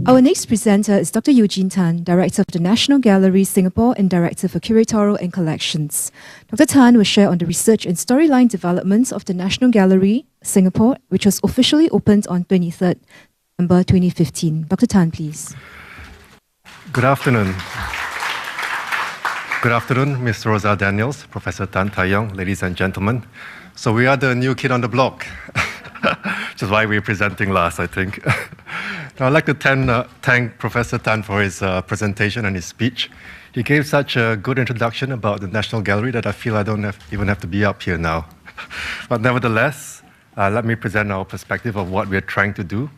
Our next presenter is Dr. Eugene Tan, Director of the National Gallery, Singapore, and Director for Curatorial and Collections. Dr. Tan will share on the research and storyline developments of the National Gallery, Singapore, which was officially opened on 23rd December 2015. Dr. Tan, please. Good afternoon. Good afternoon, Ms. Rosa Daniels, Professor Tan Tai Yong, ladies and gentlemen. So we are the new kid on the block, which is why we're presenting last, I think. Now, I'd like to thank Professor Tan for his presentation and his speech. He gave such a good introduction about the National Gallery that I feel I don't even have to be up here now. But nevertheless, let me present our perspective of what we're trying to do,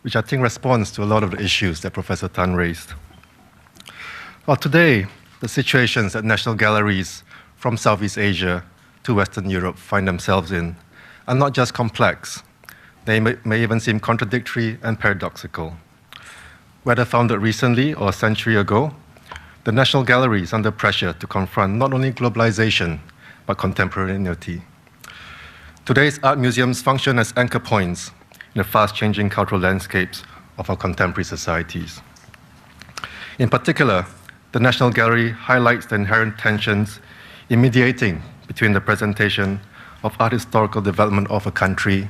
which I think responds to a lot of the issues that Professor Tan raised. Well, today, the situations that national galleries from Southeast Asia to Western Europe find themselves in are not just complex. They may even seem contradictory and paradoxical. Whether founded recently or a century ago, the National Gallery is under pressure to confront not only globalization, but contemporaneity. Today's art museums function as anchor points in the fast-changing cultural landscapes of our contemporary societies. In particular, the National Gallery highlights the inherent tensions in mediating between the presentation of art historical development of a country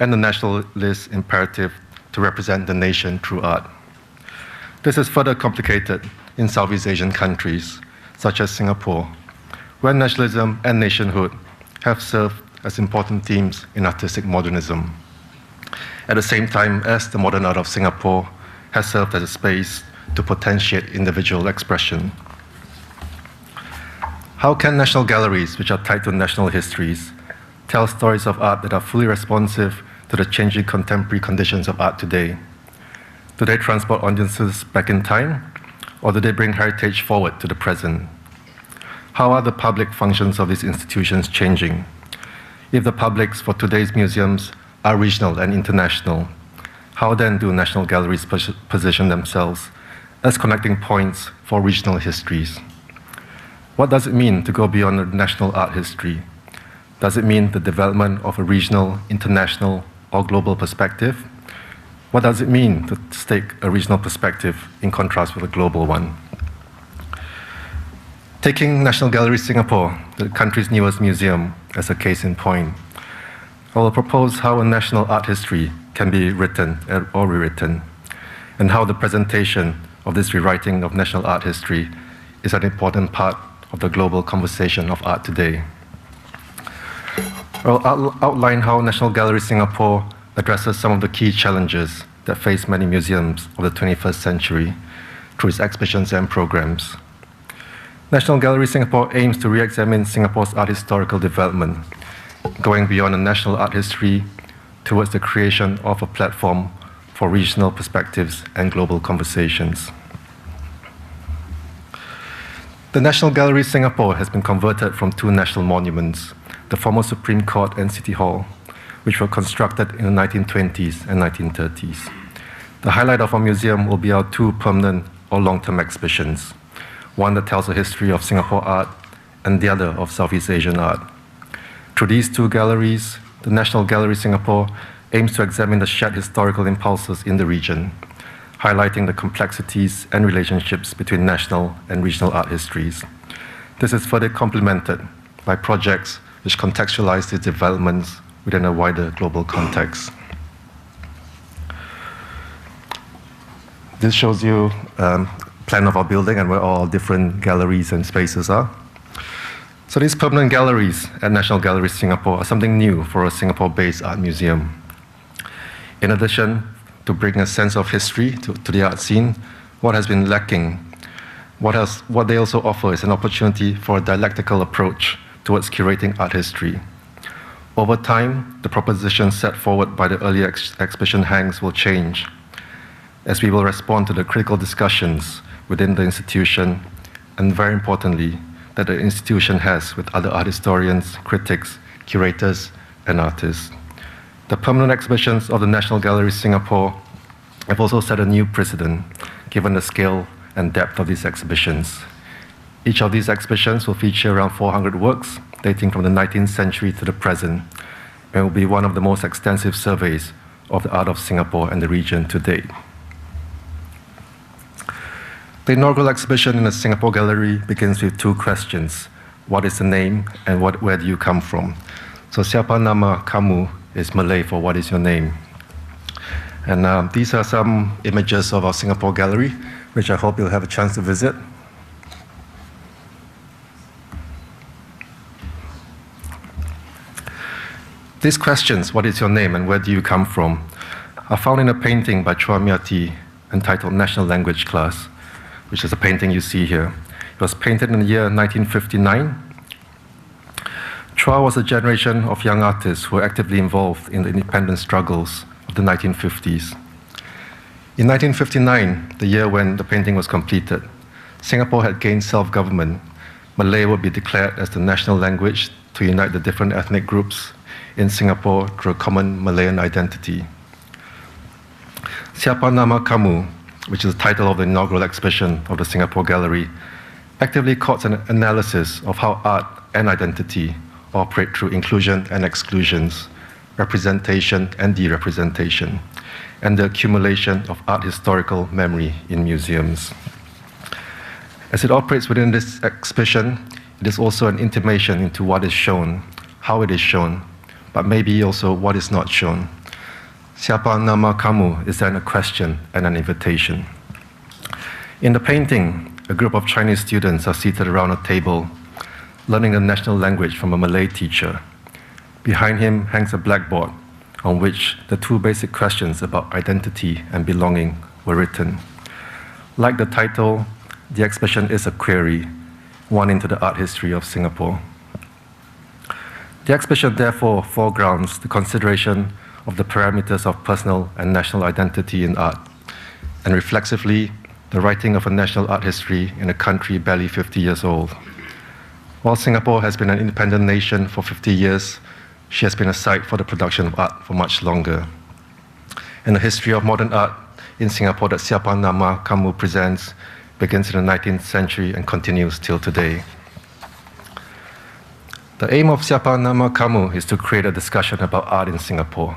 and the nationalist imperative to represent the nation through art. This is further complicated in Southeast Asian countries, such as Singapore, where nationalism and nationhood have served as important themes in artistic modernism, at the same time as the modern art of Singapore has served as a space to potentiate individual expression. How can national galleries, which are tied to national histories, tell stories of art that are fully responsive to the changing contemporary conditions of art today? Do they transport audiences back in time, or do they bring heritage forward to the present? How are the public functions of these institutions changing? If the publics for today's museums are regional and international, how then do national galleries position themselves as connecting points for regional histories? What does it mean to go beyond a national art history? Does it mean the development of a regional, international, or global perspective? What does it mean to stake a regional perspective in contrast with a global one? Taking National Gallery Singapore, the country's newest museum, as a case in point, I will propose how a national art history can be written or rewritten, and how the presentation of this rewriting of national art history is an important part of the global conversation of art today. I'll outline how National Gallery Singapore addresses some of the key challenges that face many museums of the 21st century through its exhibitions and programs. National Gallery Singapore aims to re-examine Singapore's art historical development, going beyond a national art history towards the creation of a platform for regional perspectives and global conversations. The National Gallery Singapore has been converted from two national monuments, the former Supreme Court and City Hall, which were constructed in the 1920s and 1930s. The highlight of our museum will be our two permanent or long-term exhibitions, one that tells the history of Singapore art and the other of Southeast Asian art. Through these two galleries, the National Gallery Singapore aims to examine the shared historical impulses in the region, highlighting the complexities and relationships between national and regional art histories. This is further complemented by projects which contextualize these developments within a wider global context. This shows you a plan of our building and where all different galleries and spaces are. So these permanent galleries at National Gallery Singapore are something new for a Singapore-based art museum. In addition to bring a sense of history to the art scene, what has been lacking, what they also offer is an opportunity for a dialectical approach towards curating art history. Over time, the propositions set forward by the earlier exhibition hangs will change, as we will respond to the critical discussions within the institution, and very importantly, that the institution has with other art historians, critics, curators, and artists. The permanent exhibitions of the National Gallery Singapore have also set a new precedent, given the scale and depth of these exhibitions. Each of these exhibitions will feature around 400 works, dating from the 19th century to the present, and will be one of the most extensive surveys of the art of Singapore and the region to date. The inaugural exhibition in the Singapore Gallery begins with two questions. What is the name and where do you come from? So siapa nama kamu is Malay for what is your name. And these are some images of our Singapore Gallery, which I hope you'll have a chance to visit. These questions, what is your name and where do you come from, are found in a painting by Chua Mya-Tee entitled National Language Class, which is a painting you see here. It was painted in the year 1959. Chua was a generation of young artists who were actively involved in the independence struggles of the 1950s. In 1959, the year when the painting was completed, Singapore had gained self-government. Malay would be declared as the national language to unite the different ethnic groups in Singapore through a common Malayan identity. Siapa Nama Kamu, which is the title of the inaugural exhibition of the Singapore Gallery, actively courts an analysis of how art and identity operate through inclusion and exclusions, representation and derepresentation, and the accumulation of art historical memory in museums. As it operates within this exhibition, it is also an intimation into what is shown, how it is shown, but maybe also what is not shown. Siapa nama kamu is then a question and an invitation. In the painting, a group of Chinese students are seated around a table, learning a national language from a Malay teacher. Behind him hangs a blackboard on which the two basic questions about identity and belonging were written. Like the title, the exhibition is a query, one into the art history of Singapore. The exhibition therefore foregrounds the consideration of the parameters of personal and national identity in art, and reflexively, the writing of a national art history in a country barely 50 years old. While Singapore has been an independent nation for 50 years, she has been a site for the production of art for much longer. And the history of modern art in Singapore that Siapa Nama Kamu presents begins in the 19th century and continues till today. The aim of Siapa Nama Kamu is to create a discussion about art in Singapore,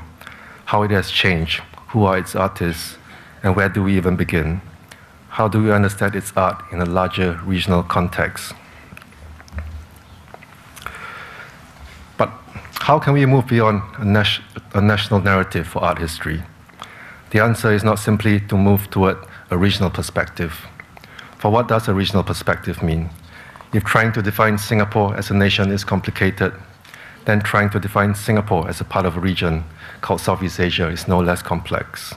how it has changed, who are its artists, and where do we even begin? How do we understand its art in a larger regional context? But how can we move beyond a national narrative for art history? The answer is not simply to move toward a regional perspective. For what does a regional perspective mean? If trying to define Singapore as a nation is complicated, then trying to define Singapore as a part of a region called Southeast Asia is no less complex.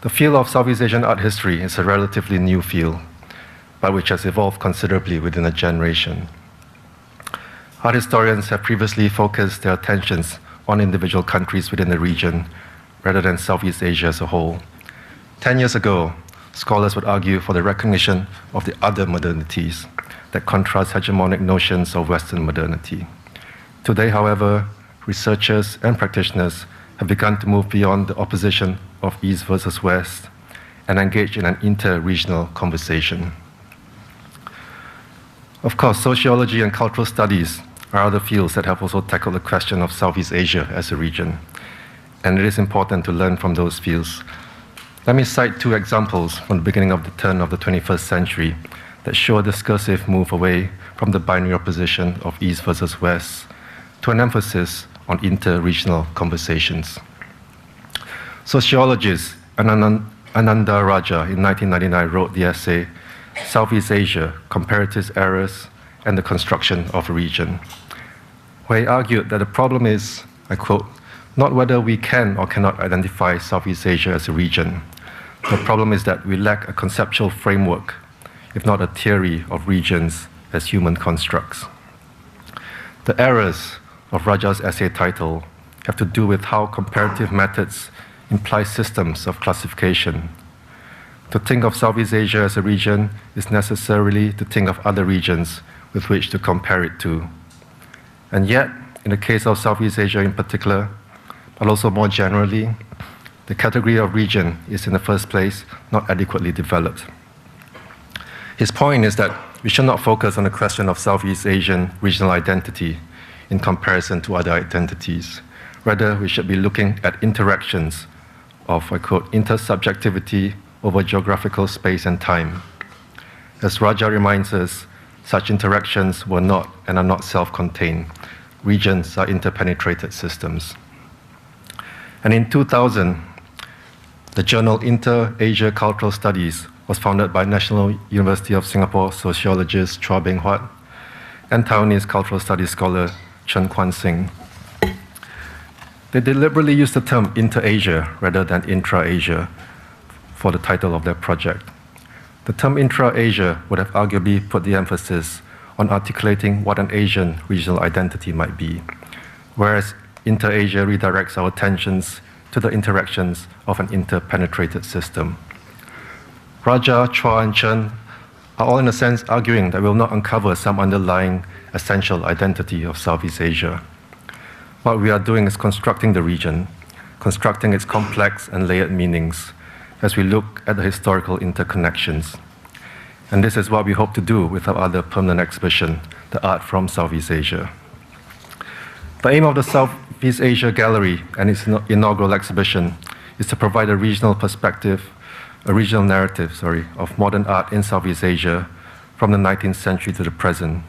The field of Southeast Asian art history is a relatively new field, but which has evolved considerably within a generation. Art historians have previously focused their attentions on individual countries within the region rather than Southeast Asia as a whole. 10 years ago, scholars would argue for the recognition of the other modernities that contrast hegemonic notions of Western modernity. Today, however, researchers and practitioners have begun to move beyond the opposition of East versus West and engage in an inter-regional conversation. Of course, sociology and cultural studies are other fields that have also tackled the question of Southeast Asia as a region, and it is important to learn from those fields. Let me cite two examples from the beginning of the turn of the 21st century that show a discursive move away from the binary opposition of East versus West to an emphasis on inter-regional conversations. Sociologist Ananda Raja in 1999 wrote the essay, Southeast Asia, Comparative Errors and the Construction of a Region, where he argued that the problem is, I quote, not whether we can or cannot identify Southeast Asia as a region. The problem is that we lack a conceptual framework, if not a theory of regions as human constructs. The errors of Raja's essay title have to do with how comparative methods imply systems of classification. To think of Southeast Asia as a region is necessarily to think of other regions with which to compare it to. And yet, in the case of Southeast Asia in particular, but also more generally, the category of region is in the first place not adequately developed. His point is that we should not focus on the question of Southeast Asian regional identity in comparison to other identities. Rather, we should be looking at interactions of, I quote, intersubjectivity over geographical space and time. As Raja reminds us, such interactions were not and are not self-contained. Regions are interpenetrated systems. And in 2000, the journal Inter-Asia Cultural Studies was founded by National University of Singapore sociologist Chua Beng Huat and Taiwanese cultural studies scholar Chen Kwan Sing. They deliberately used the term Inter-Asia rather than Intra-Asia for the title of their project. The term Intra-Asia would have arguably put the emphasis on articulating what an Asian regional identity might be, whereas Inter-Asia redirects our attentions to the interactions of an interpenetrated system. Raja, Chua, and Chen are all in a sense arguing that we will not uncover some underlying essential identity of Southeast Asia. What we are doing is constructing the region, constructing its complex and layered meanings as we look at the historical interconnections. And this is what we hope to do with our other permanent exhibition, The Art from Southeast Asia. The aim of the Southeast Asia Gallery and its inaugural exhibition is to provide a regional perspective, a regional narrative, of modern art in Southeast Asia from the 19th century to the present,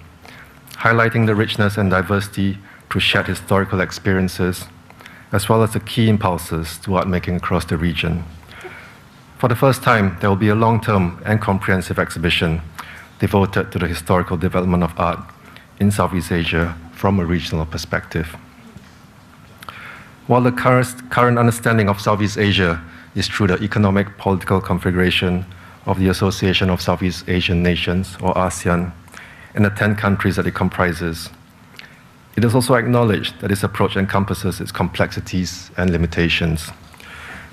highlighting the richness and diversity through shared historical experiences, as well as the key impulses to art making across the region. For the first time, there will be a long-term and comprehensive exhibition devoted to the historical development of art in Southeast Asia from a regional perspective. While the current understanding of Southeast Asia is through the economic political configuration of the Association of Southeast Asian Nations, or ASEAN, and the 10 countries that it comprises, it is also acknowledged that this approach encompasses its complexities and limitations.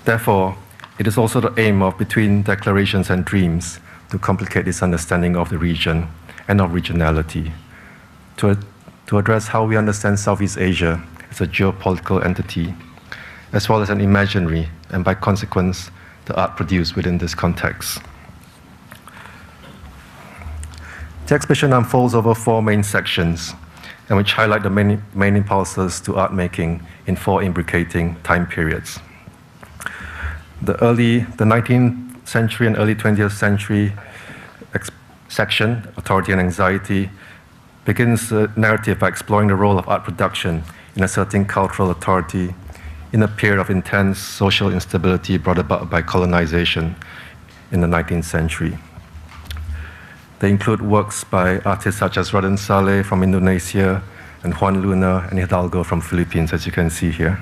Therefore, it is also the aim of Between Declarations and Dreams to complicate this understanding of the region and of regionality, to address how we understand Southeast Asia as a geopolitical entity, as well as an imaginary, and by consequence, the art produced within this context. The exhibition unfolds over 4 main sections, and which highlight the main impulses to art making in 4 imbricating time periods. The 19th century and early 20th century section, Authority and Anxiety, begins the narrative by exploring the role of art production in asserting cultural authority in a period of intense social instability brought about by colonization in the 19th century. They include works by artists such as Raden Saleh from Indonesia and Juan Luna and Hidalgo from Philippines, as you can see here.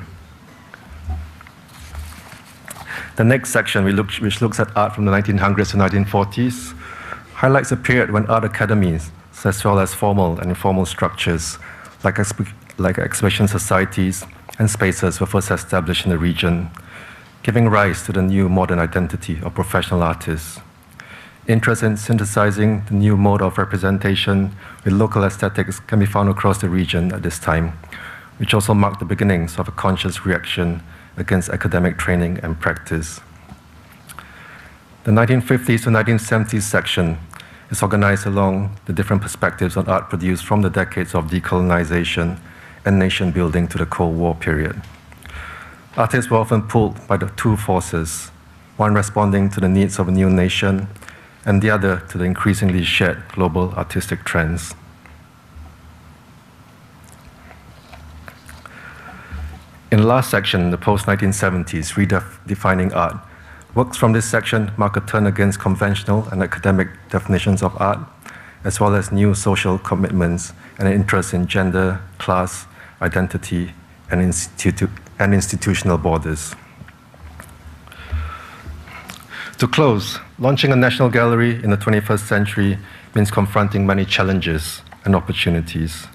The next section, which looks at art from the 1900s to 1940s, highlights a period when art academies, as well as formal and informal structures, like exhibition societies and spaces, were first established in the region, giving rise to the new modern identity of professional artists. Interest in synthesizing the new mode of representation with local aesthetics can be found across the region at this time, which also marked the beginnings of a conscious reaction against academic training and practice. The 1950s to 1970s section is organized along the different perspectives on art produced from the decades of decolonization and nation building to the Cold War period. Artists were often pulled by the 2 forces, one responding to the needs of a new nation, and the other to the increasingly shared global artistic trends. In the last section, the post-1970s, redefining art, works from this section mark a turn against conventional and academic definitions of art, as well as new social commitments and an interest in gender, class, identity, and institutional borders. To close, launching a national gallery in the 21st century means confronting many challenges and opportunities.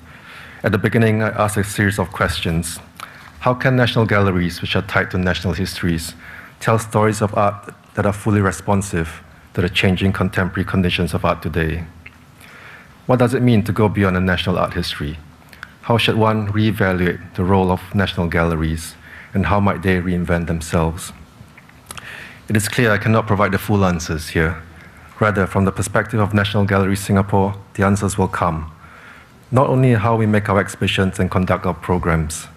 At the beginning, I asked a series of questions. How can national galleries, which are tied to national histories, tell stories of art that are fully responsive to the changing contemporary conditions of art today? What does it mean to go beyond a national art history? How should one reevaluate the role of national galleries, and how might they reinvent themselves? It is clear I cannot provide the full answers here. Rather, from the perspective of National Gallery Singapore, the answers will come, not only in how we make our exhibitions and conduct our programs,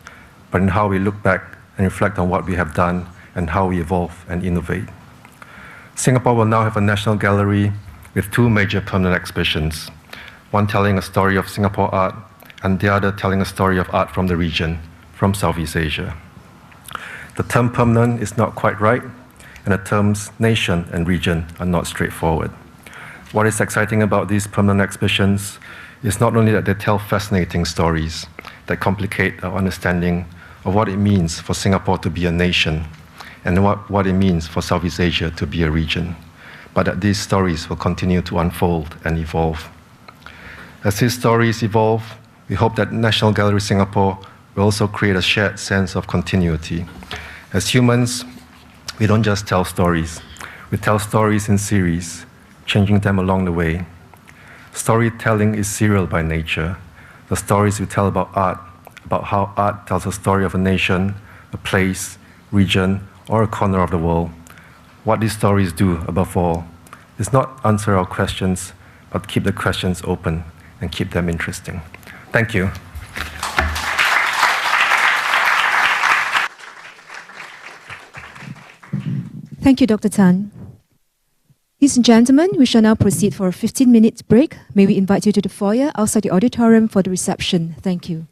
but in how we look back and reflect on what we have done and how we evolve and innovate. Singapore will now have a national gallery with two major permanent exhibitions, one telling a story of Singapore art and the other telling a story of art from the region, from Southeast Asia. The term permanent is not quite right, and the terms nation and region are not straightforward. What is exciting about these permanent exhibitions is not only that they tell fascinating stories that complicate our understanding of what it means for Singapore to be a nation and what it means for Southeast Asia to be a region, but that these stories will continue to unfold and evolve. As these stories evolve, we hope that National Gallery Singapore will also create a shared sense of continuity. As humans, we don't just tell stories. We tell stories in series, changing them along the way. Storytelling is serial by nature. The stories we tell about art, about how art tells a story of a nation, a place, region, or a corner of the world. What these stories do, above all, is not answer our questions, but keep the questions open and keep them interesting. Thank you. Thank you, Dr. Tan. Ladies and gentlemen, we shall now proceed for a 15-minute break. May we invite you to the foyer outside the auditorium for the reception. Thank you.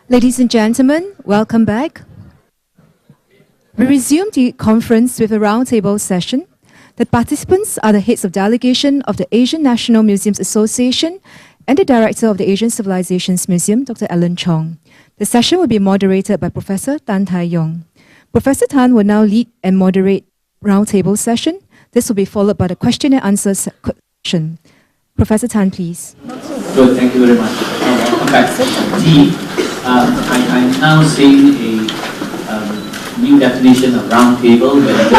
Ladies and gentlemen, welcome back. We resume the conference with a roundtable session. The participants are the heads of delegation of the Asian National Museums Association and the director of the Asian Civilizations Museum, Dr. Alan Chong. The session will be moderated by Professor Tan Tai Yong. Professor Tan will now lead and moderate roundtable session. This will be followed by the question and answer session. Professor Tan, please. Good, thank you very much. Welcome back. I'm now saying a new definition of round table. At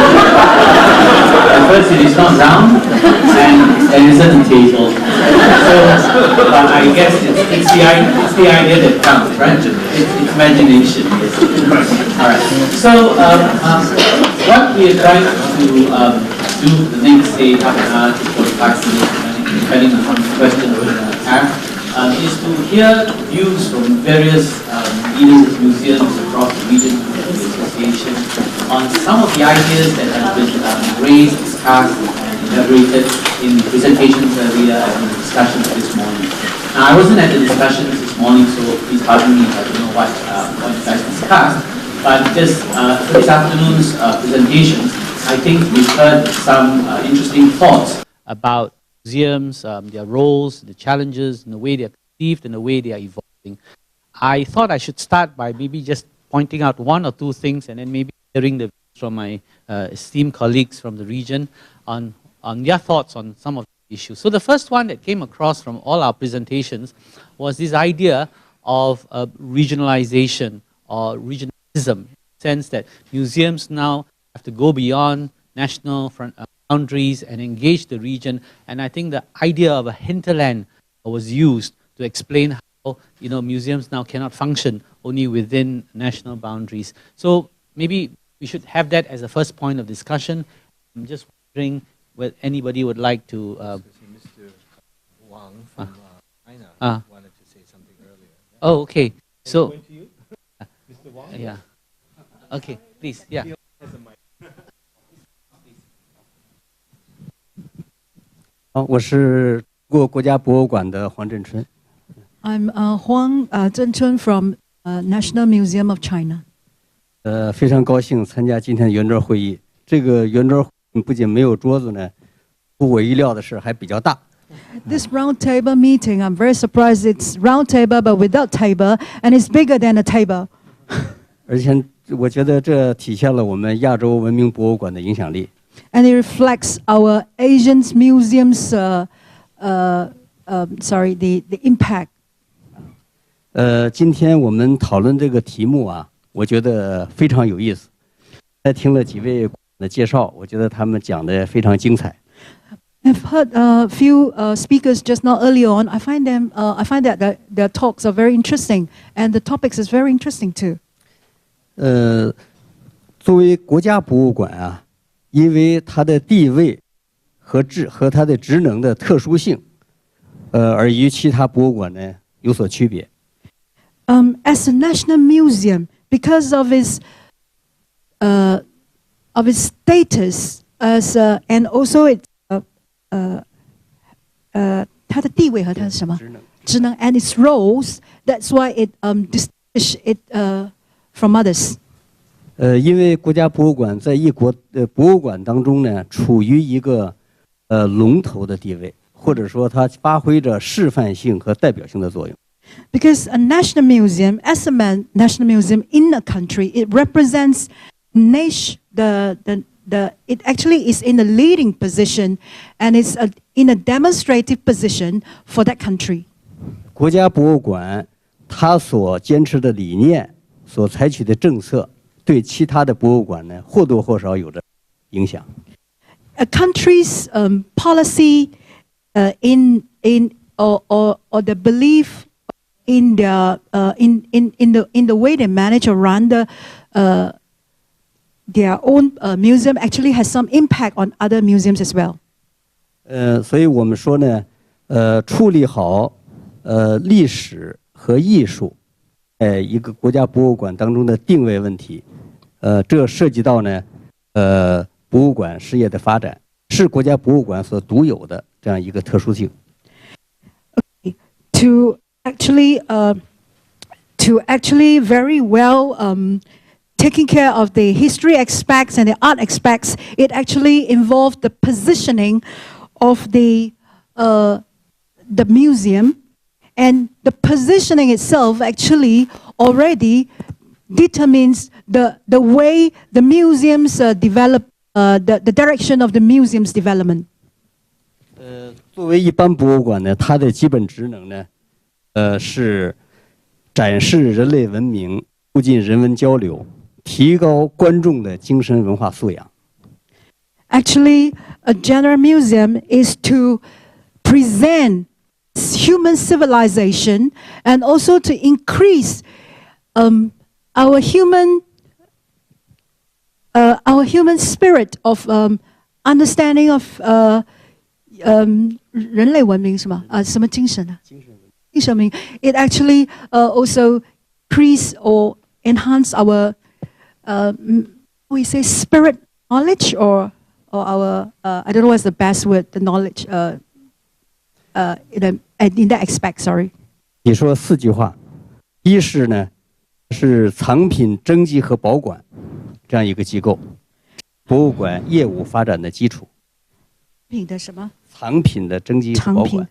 first it is not round and there isn't a table. So, but I guess it's the idea that counts, right? It's imagination. Alright. So, what we are trying to do the next, say, half an hour to 45 minutes, depending on how many questions we have, is to hear views from various leaders of museums across the region of the association on some of the ideas that have been raised, discussed, and elaborated in presentations earlier and in the discussions this morning. Now, I wasn't at the discussions this morning, so please pardon me if I don't know what you guys discussed, but just for this afternoon's presentations, I think we've heard some interesting thoughts about museums, their roles, the challenges, and the way they are perceived and the way they are evolving. I thought I should start by maybe just pointing out one or two things and then maybe hearing the views from my esteemed colleagues from the region on their thoughts on some of the issues. So the first one that came across from all our presentations was this idea of regionalization or regionalism, in the sense that museums now have to go beyond national boundaries and engage the region, and I think the idea of a hinterland was used to explain how museums now cannot function only within national boundaries. So maybe we should have that as a first point of discussion. I'm just wondering whether anybody would like to. Mr. Wang from China wanted to say something earlier. Oh, okay. So. Going to you? Mr. Wang? Yeah. Okay, please. Yeah. I'm Huang Zhenchun from National Museum of China. 非常高兴参加今天的圆桌会议。这个圆桌不仅没有桌子呢，出乎我意料的是还比较大。This round table meeting, I'm very surprised it's round table but without table, and it's bigger than a table. 而且我觉得这体现了我们亚洲文明博物馆的影响力。And it reflects our Asian museums, the impact. 今天我们讨论这个题目啊，我觉得非常有意思。听了几位的介绍，我觉得他们讲的非常精彩。I've heard a few speakers just now early on. I find that their talks are very interesting, and the topics is very interesting too. 作为国家博物馆啊，因为它的地位和它的职能的特殊性，而与其他博物馆呢有所区别。As a national museum, because of its status as and also its 它的地位和它的什么职能 and its roles, that's why it distinguish it from others. 因为国家博物馆在一国的博物馆当中呢，处于一个龙头的地位，或者说它发挥着示范性和代表性的作用。Because a national museum, as a national museum in a country, it represents it actually is in a leading position, and it's in a demonstrative position for that country. 国家博物馆它所坚持的理念，所采取的政策，对其他的博物馆呢或多或少有着影响。A country's policy or the belief in their in the way they manage or run their own museum actually has some impact on other museums as well. 所以我们说呢，处理好历史和艺术，一个国家博物馆当中的定位问题，这涉及到呢，博物馆事业的发展，是国家博物馆所独有的这样一个特殊性。To actually very well taking care of the history aspects and the art aspects, it actually involved the positioning of the museum, and the positioning itself actually already determines the way the museums develop, the direction of the museum's development. 作为一般博物馆呢，它的基本职能呢，是展示人类文明，促进人文交流，提高观众的精神文化素养。Actually, a general museum is to present human civilization and also to increase our human spirit of understanding of 人类文明是吗？什么精神啊？精神文明。It actually also increase or enhance our we say spirit knowledge or our I don't know what's the best word, the knowledge in that aspect. Sorry. 你说4句话，一是呢是藏品征集和保管这样一个机构，博物馆业务发展的基础。品的什么？藏品的征集和保管。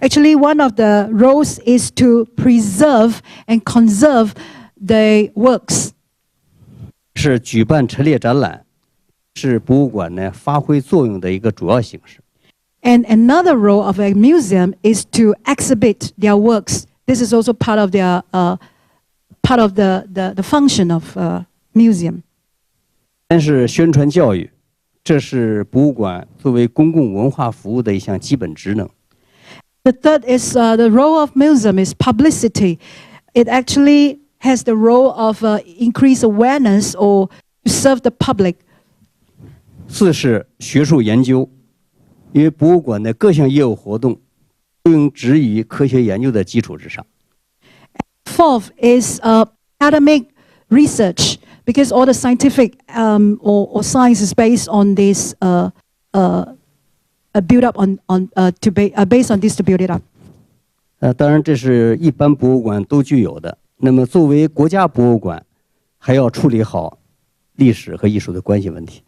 Actually, one of the roles is to preserve and conserve the works. 是举办陈列展览，是博物馆呢发挥作用的一个主要形式。And another role of a museum is to exhibit their works. This is also part of their part of the function of museum. 但是宣传教育，这是博物馆作为公共文化服务的一项基本职能。The third is the role of museum is publicity. It actually has the role of increase awareness or to serve the public. 4是学术研究，因为博物馆的各项业务活动都应植于科学研究的基础之上。Fourth is academic research, because all the scientific or science is based on this build up based on this to build it up. 当然这是一般博物馆都具有的。那么作为国家博物馆，还要处理好历史和艺术的关系问题。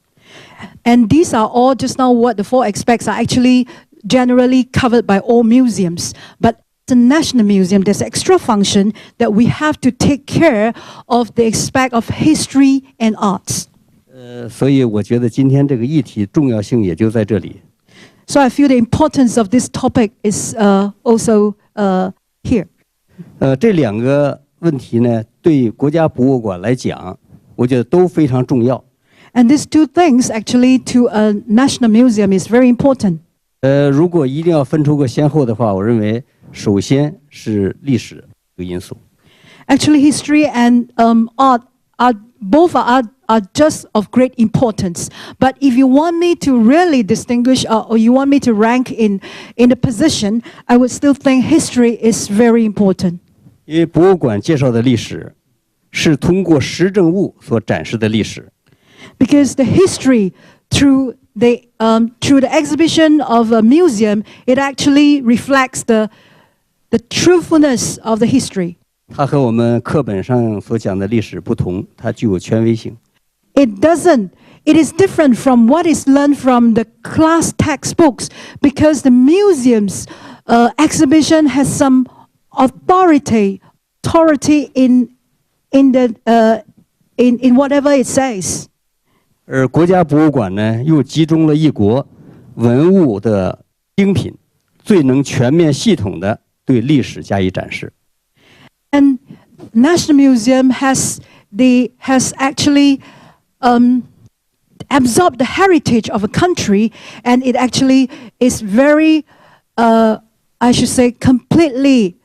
And these are all just now what the 4 aspects are actually generally covered by all museums. But the National Museum, there's extra function that we have to take care of the aspect of history and arts. 所以我觉得今天这个议题重要性也就在这里。So I feel the importance of this topic is also here. 这2个问题呢，对国家博物馆来讲，我觉得都非常重要。And these two things actually to a national museum is very important. 如果一定要分出个先后的话，我认为首先是历史这个因素。Actually, history and art are both are just of great importance. But if you want me to really distinguish or you want me to rank in the position, I would still think history is very important. 因为博物馆介绍的历史是通过实证物所展示的历史。Because the history through the exhibition of a museum, it actually reflects the truthfulness of the history. 它和我们课本上所讲的历史不同，它具有权威性。It is different from what is learned from the class textbooks because the museum's exhibition has some authority in whatever it says. 而国家博物馆呢，又集中了一国文物的精品，最能全面系统的对历史加以展示。And National Museum has actually absorbed the heritage of a country, and it actually is very, I should say, completely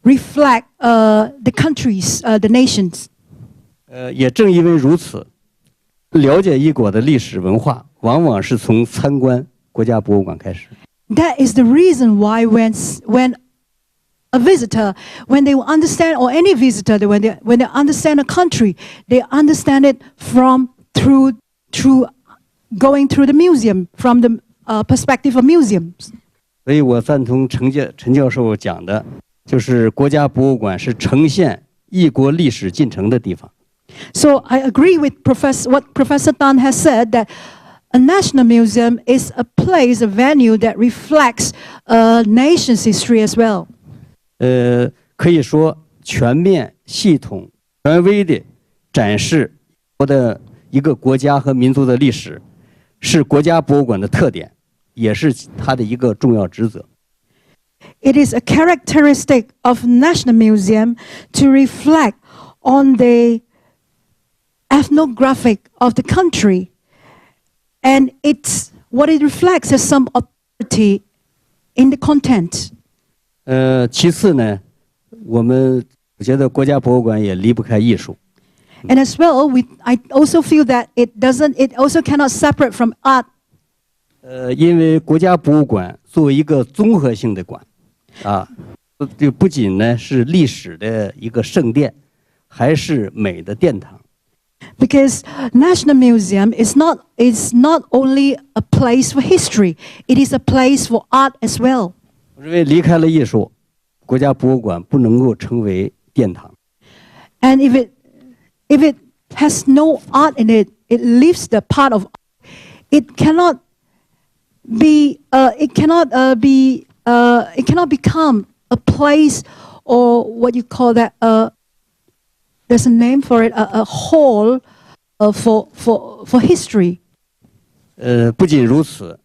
reflect the countries, the nations. 也正因为如此，了解一国的历史文化，往往是从参观国家博物馆开始。That is the reason why when a visitor, when they understand, or any visitor, when they understand a country, they understand it through going through the museum, from the perspective of museums. 所以我赞同陈教授讲的，就是国家博物馆是呈现一国历史进程的地方。So I agree with what Professor Tan has said, that a national museum is a place, a venue that reflects a nation's history as well. 可以说全面、系统、权威地展示一个国家和民族的历史，是国家博物馆的特点，也是它的一个重要职责。It is a characteristic of National Museum to reflect on the ethnographic of the country, and what it reflects is some authority in the content. 其次呢，我觉得国家博物馆也离不开艺术。And as well, I also feel that it also cannot separate from art. 因为国家博物馆作为一个综合性的馆，就不仅呢是历史的一个圣殿，还是美的殿堂。Because National Museum is not only a place for history, it is a place for art as well. 我认为离开了艺术，国家博物馆不能够成为殿堂。And if it has no art in it, it leaves the part of art. It cannot become a place, or what you call that. There's a name for it, a hall for history. 不仅如此，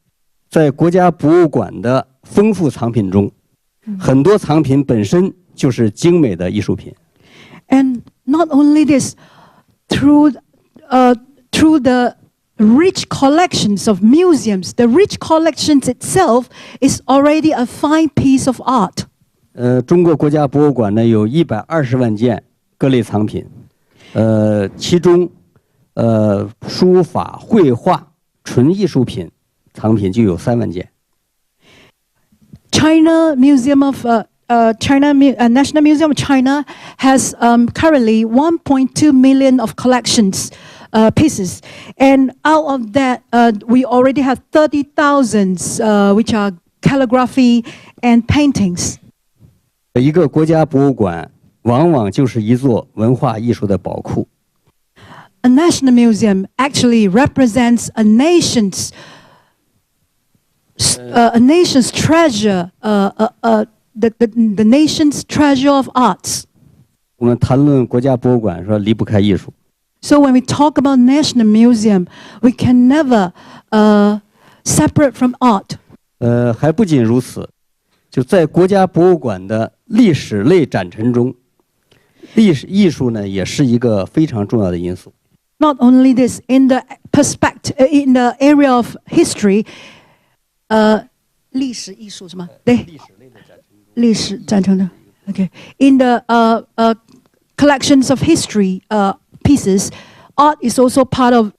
在国家博物馆的丰富藏品中，很多藏品本身就是精美的艺术品。And not only this, through the rich collections of museums, the rich collections itself is already a fine piece of art. 中国国家博物馆呢有120万件各类藏品，其中书法、绘画、纯艺术品藏品就有3万件。China Museum of National Museum of China has currently 1.2 million of collections pieces, and out of that, we already have 30,000 which are calligraphy and paintings. 一个国家博物馆往往就是一座文化艺术的宝库。A national museum actually represents a nation's treasure, the nation's treasure of arts. 我们谈论国家博物馆说离不开艺术。So when we talk about national museum, we can never separate from art. 还不仅如此，就在国家博物馆的历史类展陈中，艺术呢也是一个非常重要的因素。Not only this, in the perspective, in the area of history, 历史艺术什么？对，历史展成的。Okay, in the collections of history pieces, art is also part of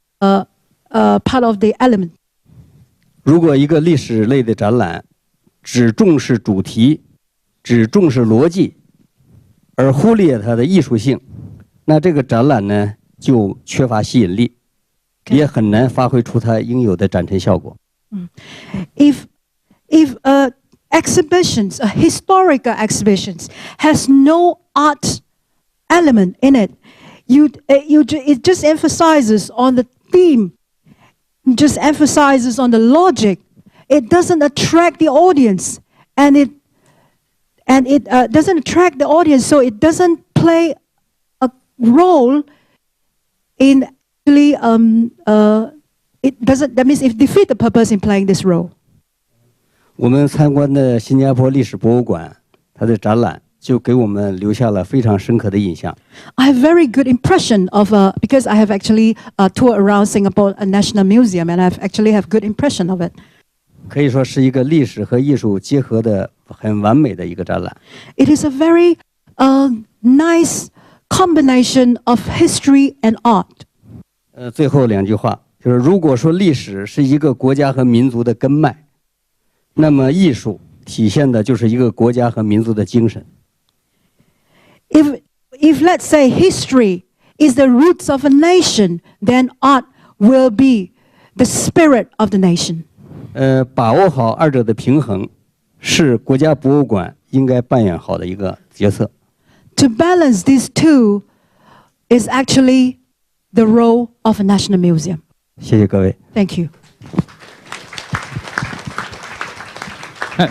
the element. 如果一个历史类的展览只重视主题，只重视逻辑，而忽略它的艺术性，那这个展览呢就缺乏吸引力，也很难发挥出它应有的展陈效果。If exhibitions, historical exhibitions, has no art element in it, it just emphasizes on the theme, just emphasizes on the logic. It doesn't attract the audience, and it doesn't attract the audience, so it doesn't play a role in actually it doesn't. That means it defeats the purpose in playing this role. 我们参观的新加坡历史博物馆，它的展览就给我们留下了非常深刻的印象。I have very good impression of because I have actually toured around Singapore National Museum, and I actually have good impression of it. 可以说是一个历史和艺术结合的很完美的一个展览。It is a very nice combination of history and art. 最后两句话就是：如果说历史是一个国家和民族的根脉，那么艺术体现的就是一个国家和民族的精神。If let's say history is the roots of a nation, then art will be the spirit of the nation. 把握好二者的平衡，是国家博物馆应该扮演好的一个角色。To balance these two is actually the role of a national museum. 谢谢各位。Thank you.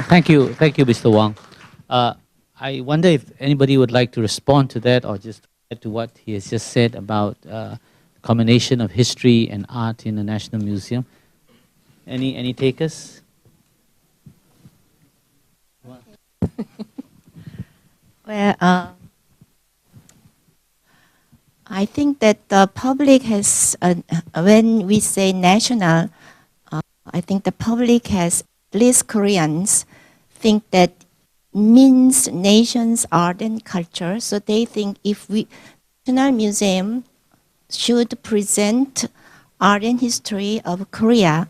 Thank you, Mr. Wang. I wonder if anybody would like to respond to that or just add to what he has just said about combination of history and art in the National Museum. Any takers? Well, I think that the public has, when we say national, I think the public has, at least Koreans, think that means nations, art and culture. So they think if National Museum should present art and history of Korea.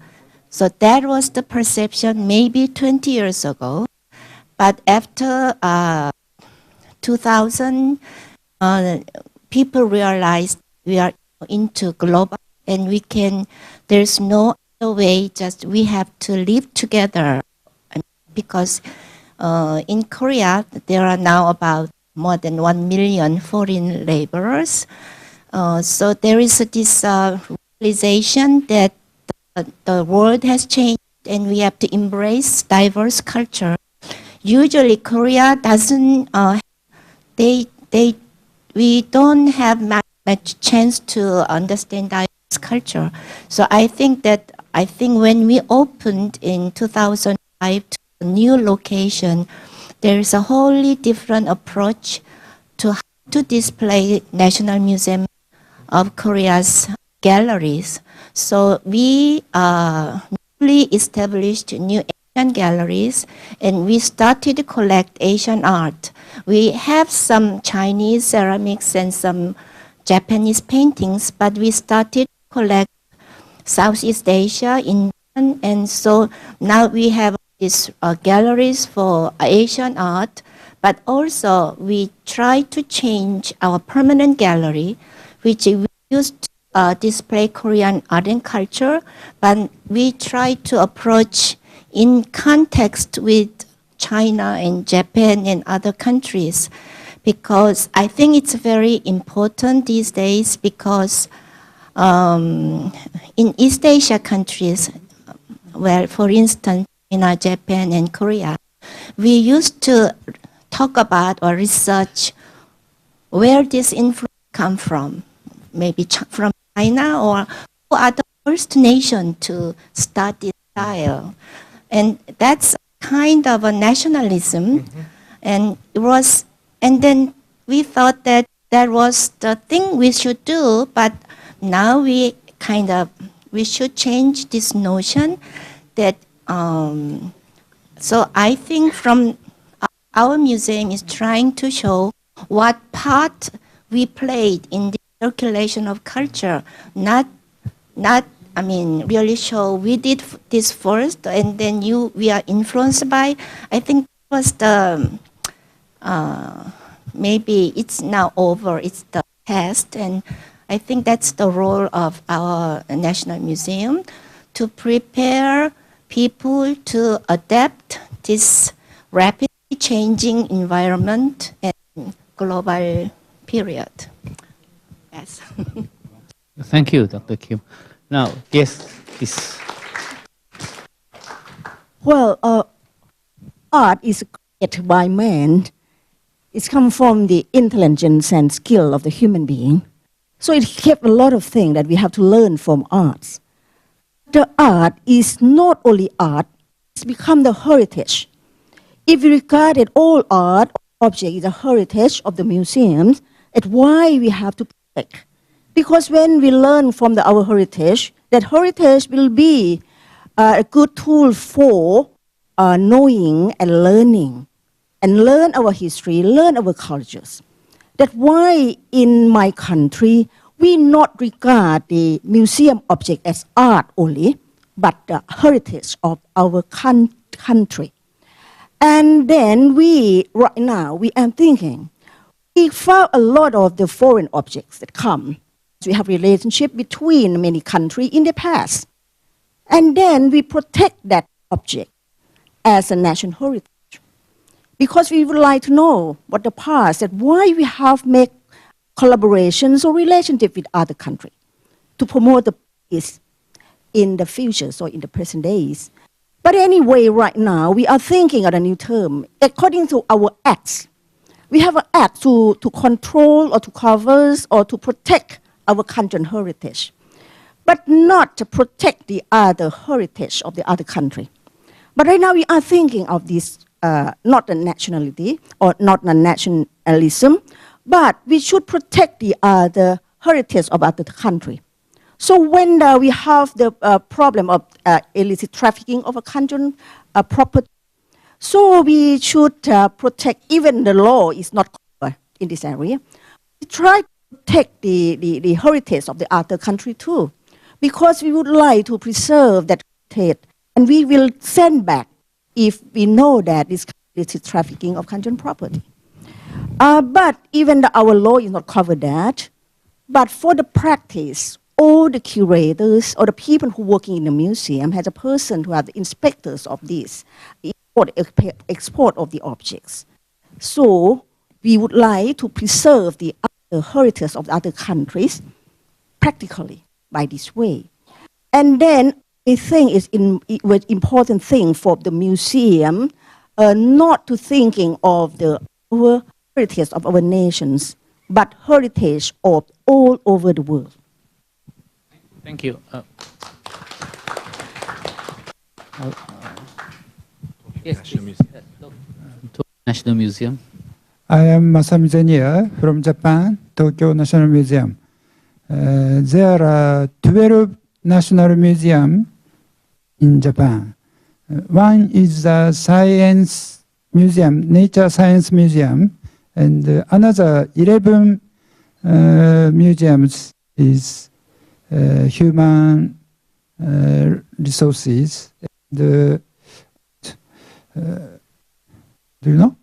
So that was the perception maybe 20 years ago. But after 2000, people realized we are into global and there's no other way, just we have to live together. Because in Korea, there are now about more than 1 million foreign laborers. So there is this realization that the world has changed and we have to embrace diverse culture. Usually Korea doesn't, we don't have much chance to understand diverse culture. So I think when we opened in 2005 to a new location, there is a wholly different approach to how to display National Museum of Korea's galleries. So we newly established new Asian galleries and we started to collect Asian art. We have some Chinese ceramics and some Japanese paintings, but we started to collect Southeast Asia, Indian, and so now we have these galleries for Asian art, but also we try to change our permanent gallery, which we used to display Korean art and culture, but we try to approach in context with China and Japan and other countries, because I think it's very important these days because in East Asia countries, well, for instance, China, Japan, and Korea, we used to talk about or research where this influence come from, maybe from China, or who are the first nation to start this style. And that's kind of a nationalism. And then we thought that was the thing we should do, but now we kind of we should change this notion that, so I think from our museum is trying to show what part we played in the circulation of culture, not really show we did this first and then we are influenced by. I think it was the, maybe it's now over, it's the past, and I think that's the role of our National Museum, to prepare people to adapt this rapidly changing environment and global period. Yes. Thank you, Dr. Kim. Now, yes, please. Well, art is created by man. It's come from the intelligence and skill of the human being. So it kept a lot of things that we have to learn from arts. The art is not only art, it's become the heritage. If we regarded all art object is a heritage of the museums, it's why we have to protect. Because when we learn from our heritage, that heritage will be a good tool for knowing and learning, and learn our history, learn our cultures. That's why in my country, we not regard the museum object as art only, but the heritage of our country. And then right now, we are thinking, we found a lot of the foreign objects that come. We have relationship between many countries in the past. And then we protect that object as a national heritage. Because we would like to know what the past, that why we have made collaborations or relationship with other countries to promote the peace in the future, so in the present days. But anyway, right now, we are thinking of a new term. According to our acts, we have an act to control or to cover or to protect our country and heritage, but not to protect the other heritage of the other country. But right now we are thinking of this, not the nationality or not the nationalism, but we should protect the other heritage of other country. So when we have the problem of illicit trafficking of a country property, so we should protect, even the law is not covered in this area, we try to protect the heritage of the other country too, because we would like to preserve that heritage, and we will send back if we know that this illicit trafficking of country property. But even our law is not covered that, but for the practice, all the curators or the people who working in the museum has a person who are the inspectors of this, export of the objects. So we would like to preserve the heritage of the other countries practically by this way. And then I think it's an important thing for the museum not to thinking of the heritage of our nations, but heritage of all over the world. Thank you. Yes, to National Museum. I am Masami Zeniya from Japan, Tokyo National Museum. There are 12 national museums in Japan. One is the Science Museum, Nature Science Museum, and another 11 museums is human resources. Do you know?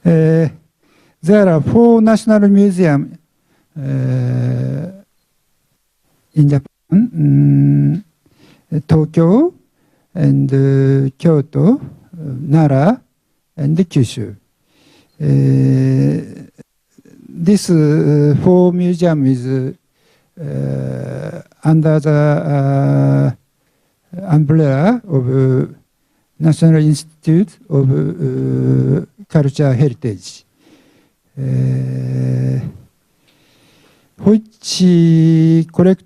There are 4 national museums in Japan, Tokyo and Kyoto, Nara, and Kyushu. This 4 museums is under the umbrella of National Institute of Cultural Heritage, which collect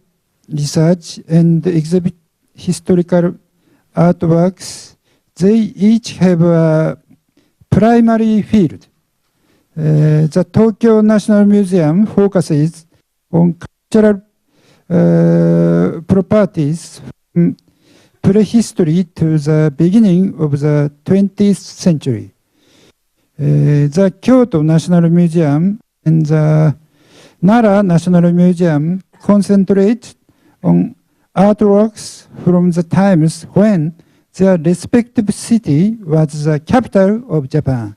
research and exhibit historical artworks. They each have a primary field. The Tokyo National Museum focuses on cultural properties from prehistory to the beginning of the 20th century. The Kyoto National Museum and the Nara National Museum concentrate on artworks from the times when their respective city was the capital of Japan.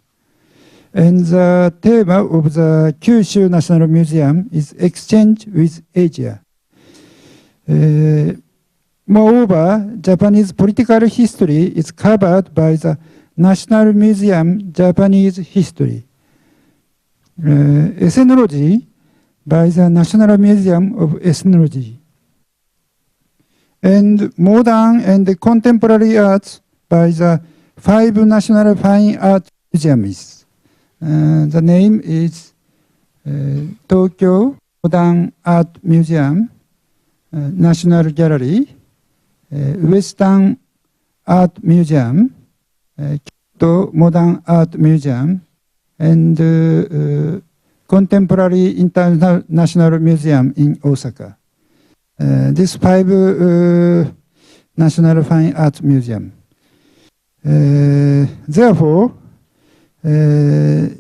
And the theme of the Kyushu National Museum is exchange with Asia. Moreover, Japanese political history is covered by the National Museum Japanese History. Ethnology by the National Museum of Ethnology. And modern and contemporary arts by the 5 National Fine Art Museums. The name is Tokyo Modern Art Museum, National Gallery, Western Art Museum, Kyoto Modern Art Museum, and Contemporary International Museum in Osaka. These 5 National Fine Arts Museum. Therefore, there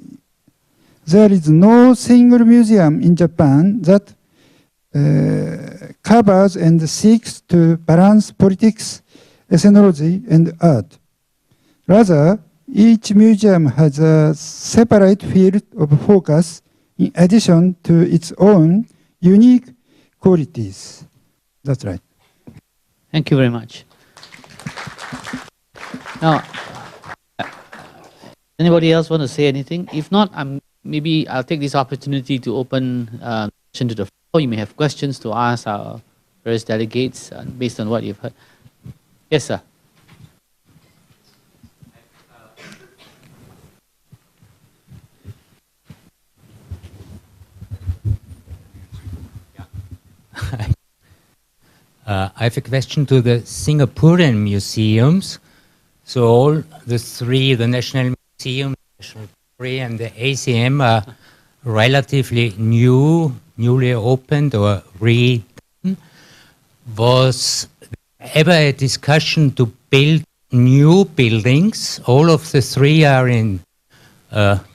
is no single museum in Japan that covers and seeks to balance politics, ethnology, and art. Rather, each museum has a separate field of focus in addition to its own unique qualities. That's right. Thank you very much. Now, anybody else want to say anything? If not, maybe I'll take this opportunity to open the session to the floor. You may have questions to ask our various delegates based on what you've heard. Yes, sir. I have a question to the Singaporean museums. So all the 3, the National Museum, National Gallery, and the ACM are relatively newly opened or redone. Was there ever a discussion to build new buildings? All of the 3 are in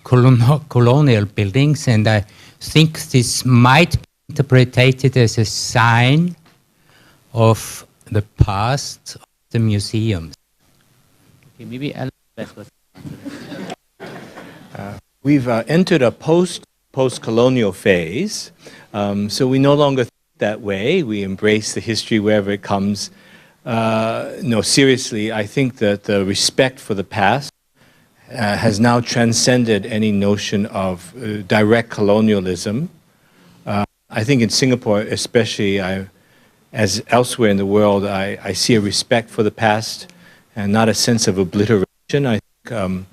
colonial buildings, and I think this might be interpreted as a sign of the past of the museums. Okay, maybe Alan. We've entered a post-colonial phase, so we no longer think that way. We embrace the history wherever it comes. No, seriously, I think that the respect for the past has now transcended any notion of direct colonialism. I think in Singapore especially, as elsewhere in the world, I see a respect for the past and not a sense of obliteration. I think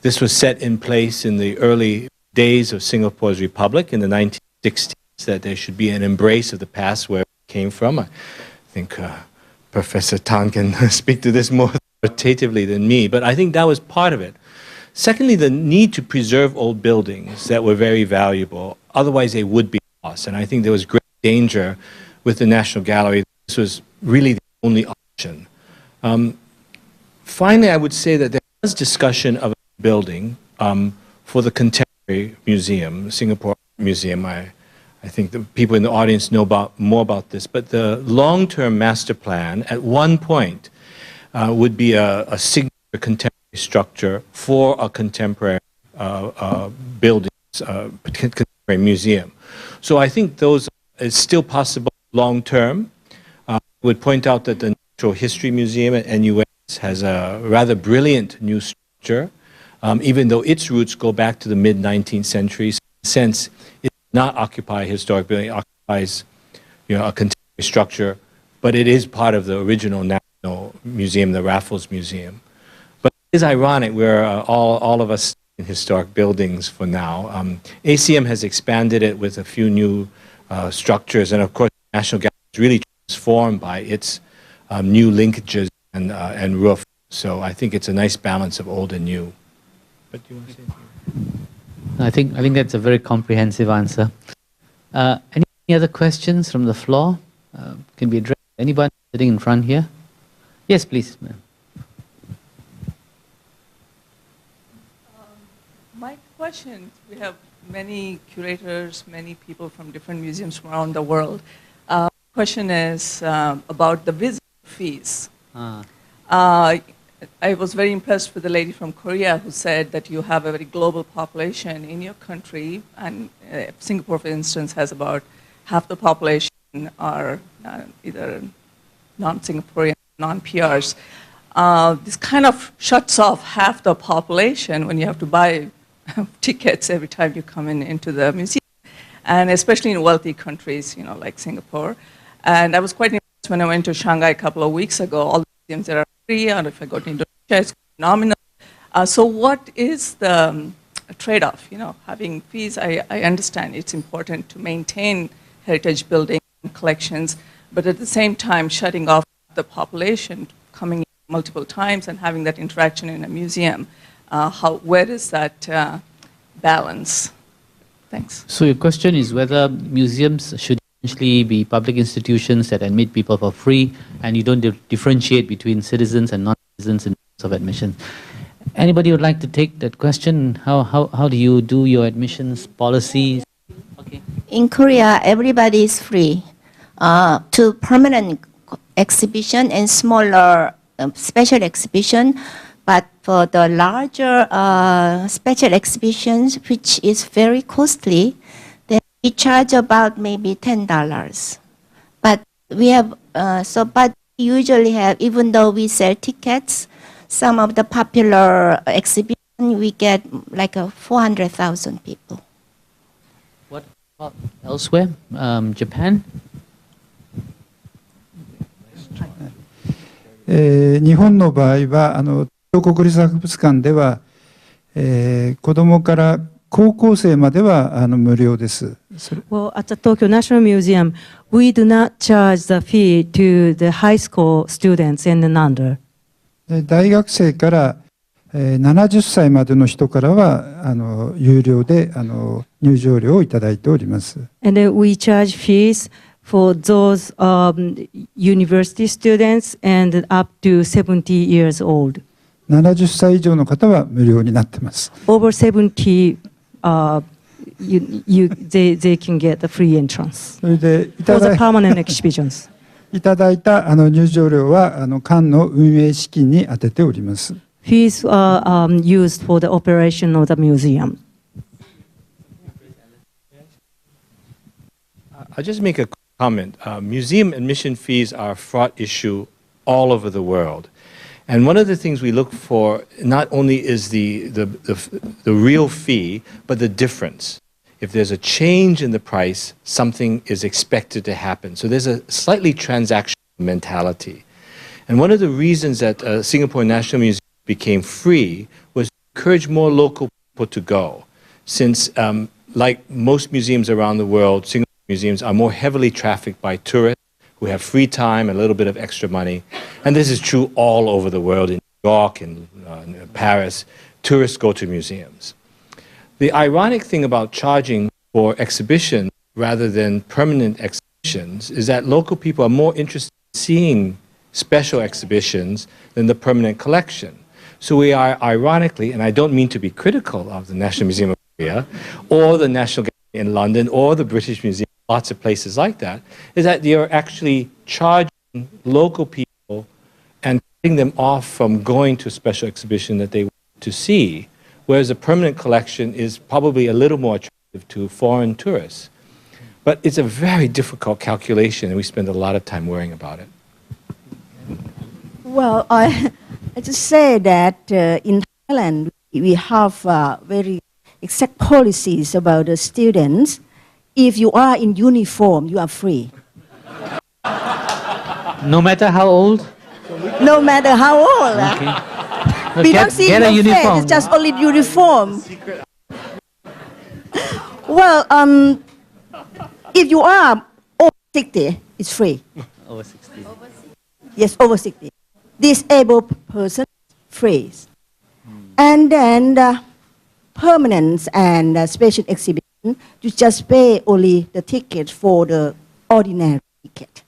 this was set in place in the early days of Singapore's republic in the 1960s, that there should be an embrace of the past where it came from. I think Professor Tan can speak to this more authoritatively than me, but I think that was part of it. Secondly, the need to preserve old buildings that were very valuable, otherwise they would be lost. And I think there was great danger with the National Gallery. This was really the only option. Finally, I would say that there was discussion of a building for the Contemporary Museum, Singapore Museum. I think the people in the audience know more about this, but the long-term master plan at one point would be a signature contemporary structure for a contemporary building, contemporary museum. So I think those is still possible long-term. I would point out that the Natural History Museum at NUS has a rather brilliant new structure, even though its roots go back to the mid-19th century. In a sense, it does not occupy a historic building, it occupies a contemporary structure, but it is part of the original National Museum, the Raffles Museum. But it is ironic, we're all of us in historic buildings for now. ACM has expanded it with a few new structures, and of course, the National Gallery is really transformed by its new linkages and roof. So I think it's a nice balance of old and new. But do you want to say anything? I think that's a very comprehensive answer. Any other questions from the floor? can be addressed. Anybody sitting in front here? Yes, please, ma'am. My question, we have many curators, many people from different museums from around the world. Question is about the visit fees. I was very impressed with the lady from Korea who said that you have a very global population in your country, and Singapore, for instance, has about half the population are either non-Singaporean, non-PRs. This kind of shuts off half the population when you have to buy tickets every time you come into the museum, and especially in wealthy countries, like Singapore. And I was quite impressed when I went to Shanghai a couple of weeks ago. All the museums that are free, and if I go to Indonesia, it's phenomenal. So what is the trade-off? Having fees, I understand it's important to maintain heritage building and collections, but at the same time, shutting off the population coming in multiple times and having that interaction in a museum. Where is that balance? Thanks. So your question is whether museums should essentially be public institutions that admit people for free, and you don't differentiate between citizens and non-citizens in terms of admission. Anybody would like to take that question? How do you do your admissions policies? Okay. In Korea, everybody is free to permanent exhibition and smaller special exhibition. But for the larger special exhibitions, which is very costly, then we charge about maybe $10. But we have but we usually have, even though we sell tickets, some of the popular exhibition we get like 400,000 people. What about elsewhere? Japan? 日本の場合は東国立博物館では、子どもから高校生までは無料です。Well, at the Tokyo National Museum, we do not charge the fee to the high school students and under. 大学生から70歳までの人からは有料で入場料をいただいております。And then we charge fees for those university students and up to 70 years old. 70歳以上の方は無料になっています。Over 70, they can get the free entrance. それでFor the permanent exhibitions. いただいた入場料は館の運営資金に充てております。Fees are used for the operation of the museum. I'll just make a comment. Museum admission fees are a fraught issue all over the world. And one of the things we look for not only is the real fee, but the difference. If there's a change in the price, something is expected to happen. So there's a slightly transactional mentality. And one of the reasons that Singapore National Museum became free was to encourage more local people to go. Since, like most museums around the world, Singapore museums are more heavily trafficked by tourists who have free time and a little bit of extra money. And this is true all over the world. In New York and Paris, tourists go to museums. The ironic thing about charging for exhibitions rather than permanent exhibitions is that local people are more interested in seeing special exhibitions than the permanent collection. So we are ironically, and I don't mean to be critical of the National Museum of Korea or the National Gallery in London or the British Museum, lots of places like that, is that you're actually charging local people and putting them off from going to a special exhibition that they want to see, whereas a permanent collection is probably a little more attractive to foreign tourists. But it's a very difficult calculation, and we spend a lot of time worrying about it. Well, I just say that in Thailand, we have very exact policies about the students. If you are in uniform, you are free. No matter how old? No matter how old. Okay. Well, We don't see get a your face, uniform. it's just only uniform. Well, if you are over 60, it's free. Over 60. Yes, over 60. Disabled person, free. And then permanent and special exhibition, you just pay only the ticket for the ordinary ticket.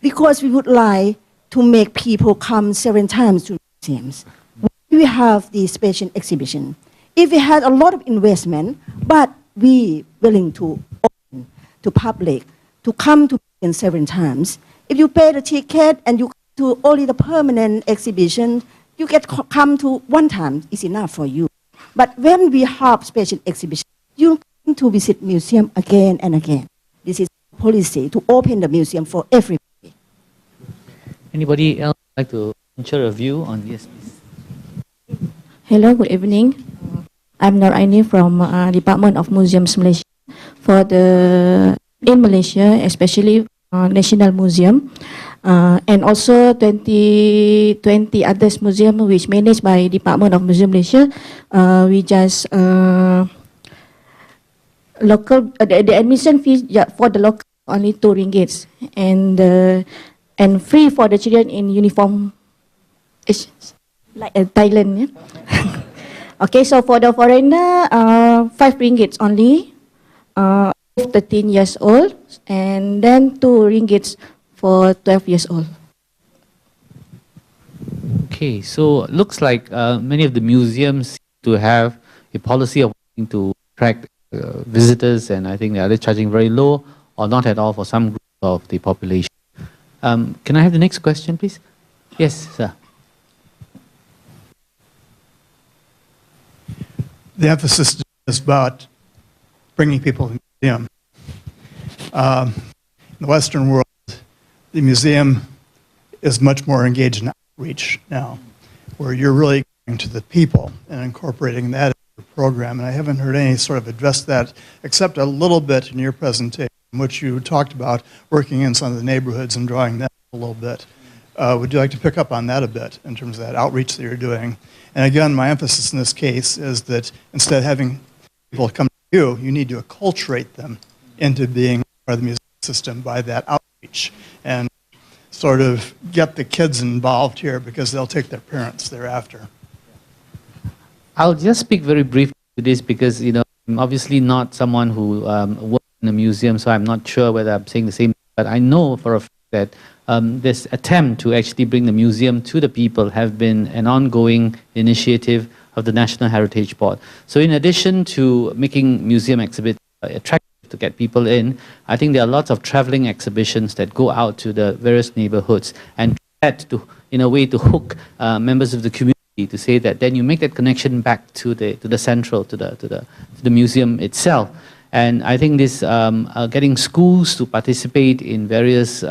because we would like to make people come 7 times to museums. We have the special exhibition. If we had a lot of investment, but we willing to open to public to come to museum 7 times, if you pay the ticket and you come to only the permanent exhibition, you get come to 1 time is enough for you. But when we have special exhibition, you come to visit museum again and again. This is policy to open the museum for everybody. Anybody else like to share a view on this, please? Hello, good evening. I'm Naraini from Department of Museums Malaysia. In Malaysia, especially National Museum, and also 20 others museum which managed by Department of Museum Malaysia, we just local the admission fees for the local only 2 ringgits and free for the children in uniform, like Thailand. Yeah? Okay, so for the foreigner, 5 ringgits only, 13 years old, and then 2 ringgits for 12 years old. Okay, so looks like many of the museums seem to have a policy of wanting to attract visitors, and I think they are either charging very low or not at all for some group of the population. Can I have the next question, please? Yes, sir. The emphasis is about bringing people to the museum. In the Western world, the museum is much more engaged in outreach now, where you're really going to the people and incorporating that into your program. And I haven't heard any sort of address that, except a little bit in your presentation, in which you talked about working in some of the neighborhoods and drawing them a little bit. Would you like to pick up on that a bit in terms of that outreach that you're doing? And again, my emphasis in this case is that instead of having people come to you, you need to acculturate them into being part of the museum system by that outreach and sort of get the kids involved here because they'll take their parents thereafter. I'll just speak very briefly to this because, you know, I'm obviously not someone who works in a museum, so I'm not sure whether I'm saying the same, but I know for a fact that this attempt to actually bring the museum to the people have been an ongoing initiative of the National Heritage Board. So in addition to making museum exhibits attractive to get people in, I think there are lots of traveling exhibitions that go out to the various neighborhoods and that to, in a way, to hook members of the community to say that then you make that connection back to the central, to the museum itself. And I think this getting schools to participate in various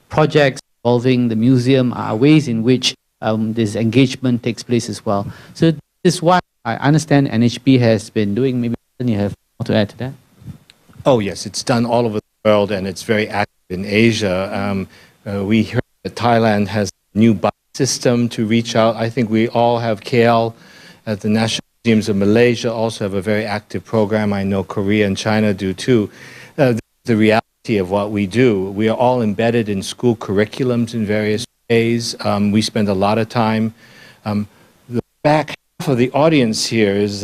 projects involving the museum are ways in which this engagement takes place as well. So this is what I understand NHB has been doing. Maybe you have more to add to that? Oh yes, it's done all over the world and it's very active in Asia. We heard that Thailand has a new bus system to reach out. I think we all have KL at the National Museums of Malaysia also have a very active program. I know Korea and China do too. The reality of what we do, we are all embedded in school curriculums in various ways. We spend a lot of time. The back half of the audience here is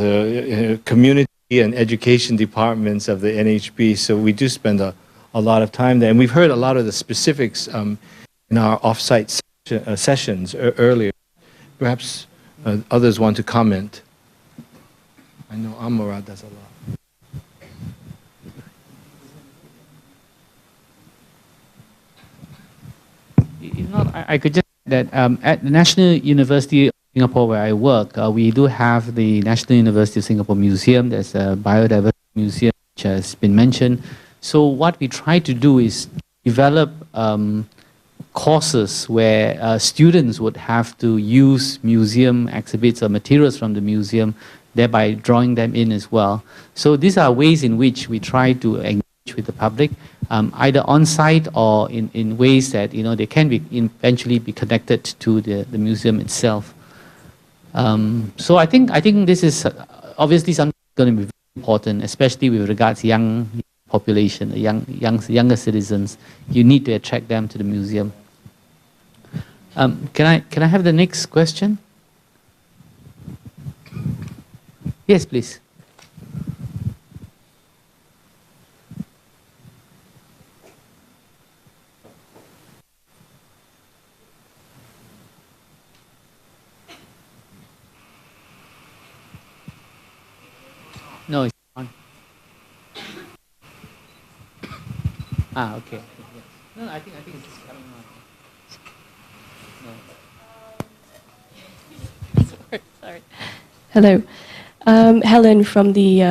community and education departments of the NHB, so we do spend a lot of time there. And we've heard a lot of the specifics in our off-site sessions earlier. Perhaps others want to comment. I know Amara does a lot. If not, I could just say that at the National University of Singapore where I work, we do have the National University of Singapore Museum. There's a biodiversity museum which has been mentioned. So what we try to do is develop courses where students would have to use museum exhibits or materials from the museum, thereby drawing them in as well. So these are ways in which we try to engage with the public, either on-site or in ways that, you know, they can be eventually be connected to the museum itself. So I think this is obviously something going to be very important, especially with regards to young population, the younger citizens. You need to attract them to the museum. Can I have the next question? Yes, please. No, it's on. Okay. Yes. No, I think it's just coming on. No. Sorry. Hello. Helen from the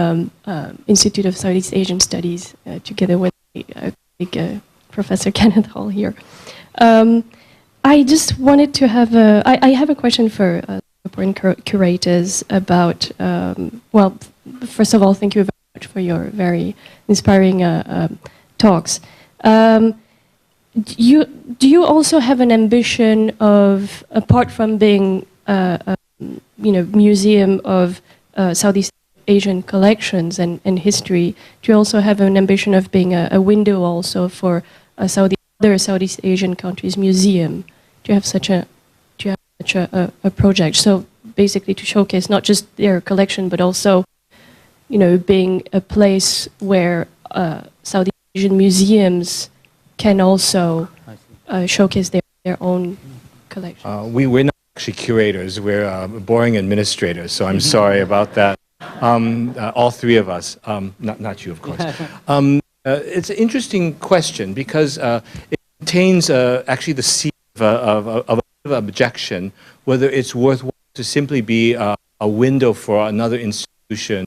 Institute of Southeast Asian Studies, together with Professor Kenneth Hall here. I just wanted to have I have a question for Singaporean curators about, well, first of all, thank you very much for your very inspiring talks. Do you also have an ambition of, apart from being museum of Southeast Asian collections and history, do you also have an ambition of being a window also for other Southeast Asian countries' museum? Do you have such a project? So basically to showcase not just their collection, but also, being a place where Southeast Asian museums can also showcase their own collection. We're not actually curators, we're boring administrators, so I'm sorry about that. All three of us, not you, of course. It's an interesting question because it contains actually the seed of objection, whether it's worthwhile to simply be a window for another institution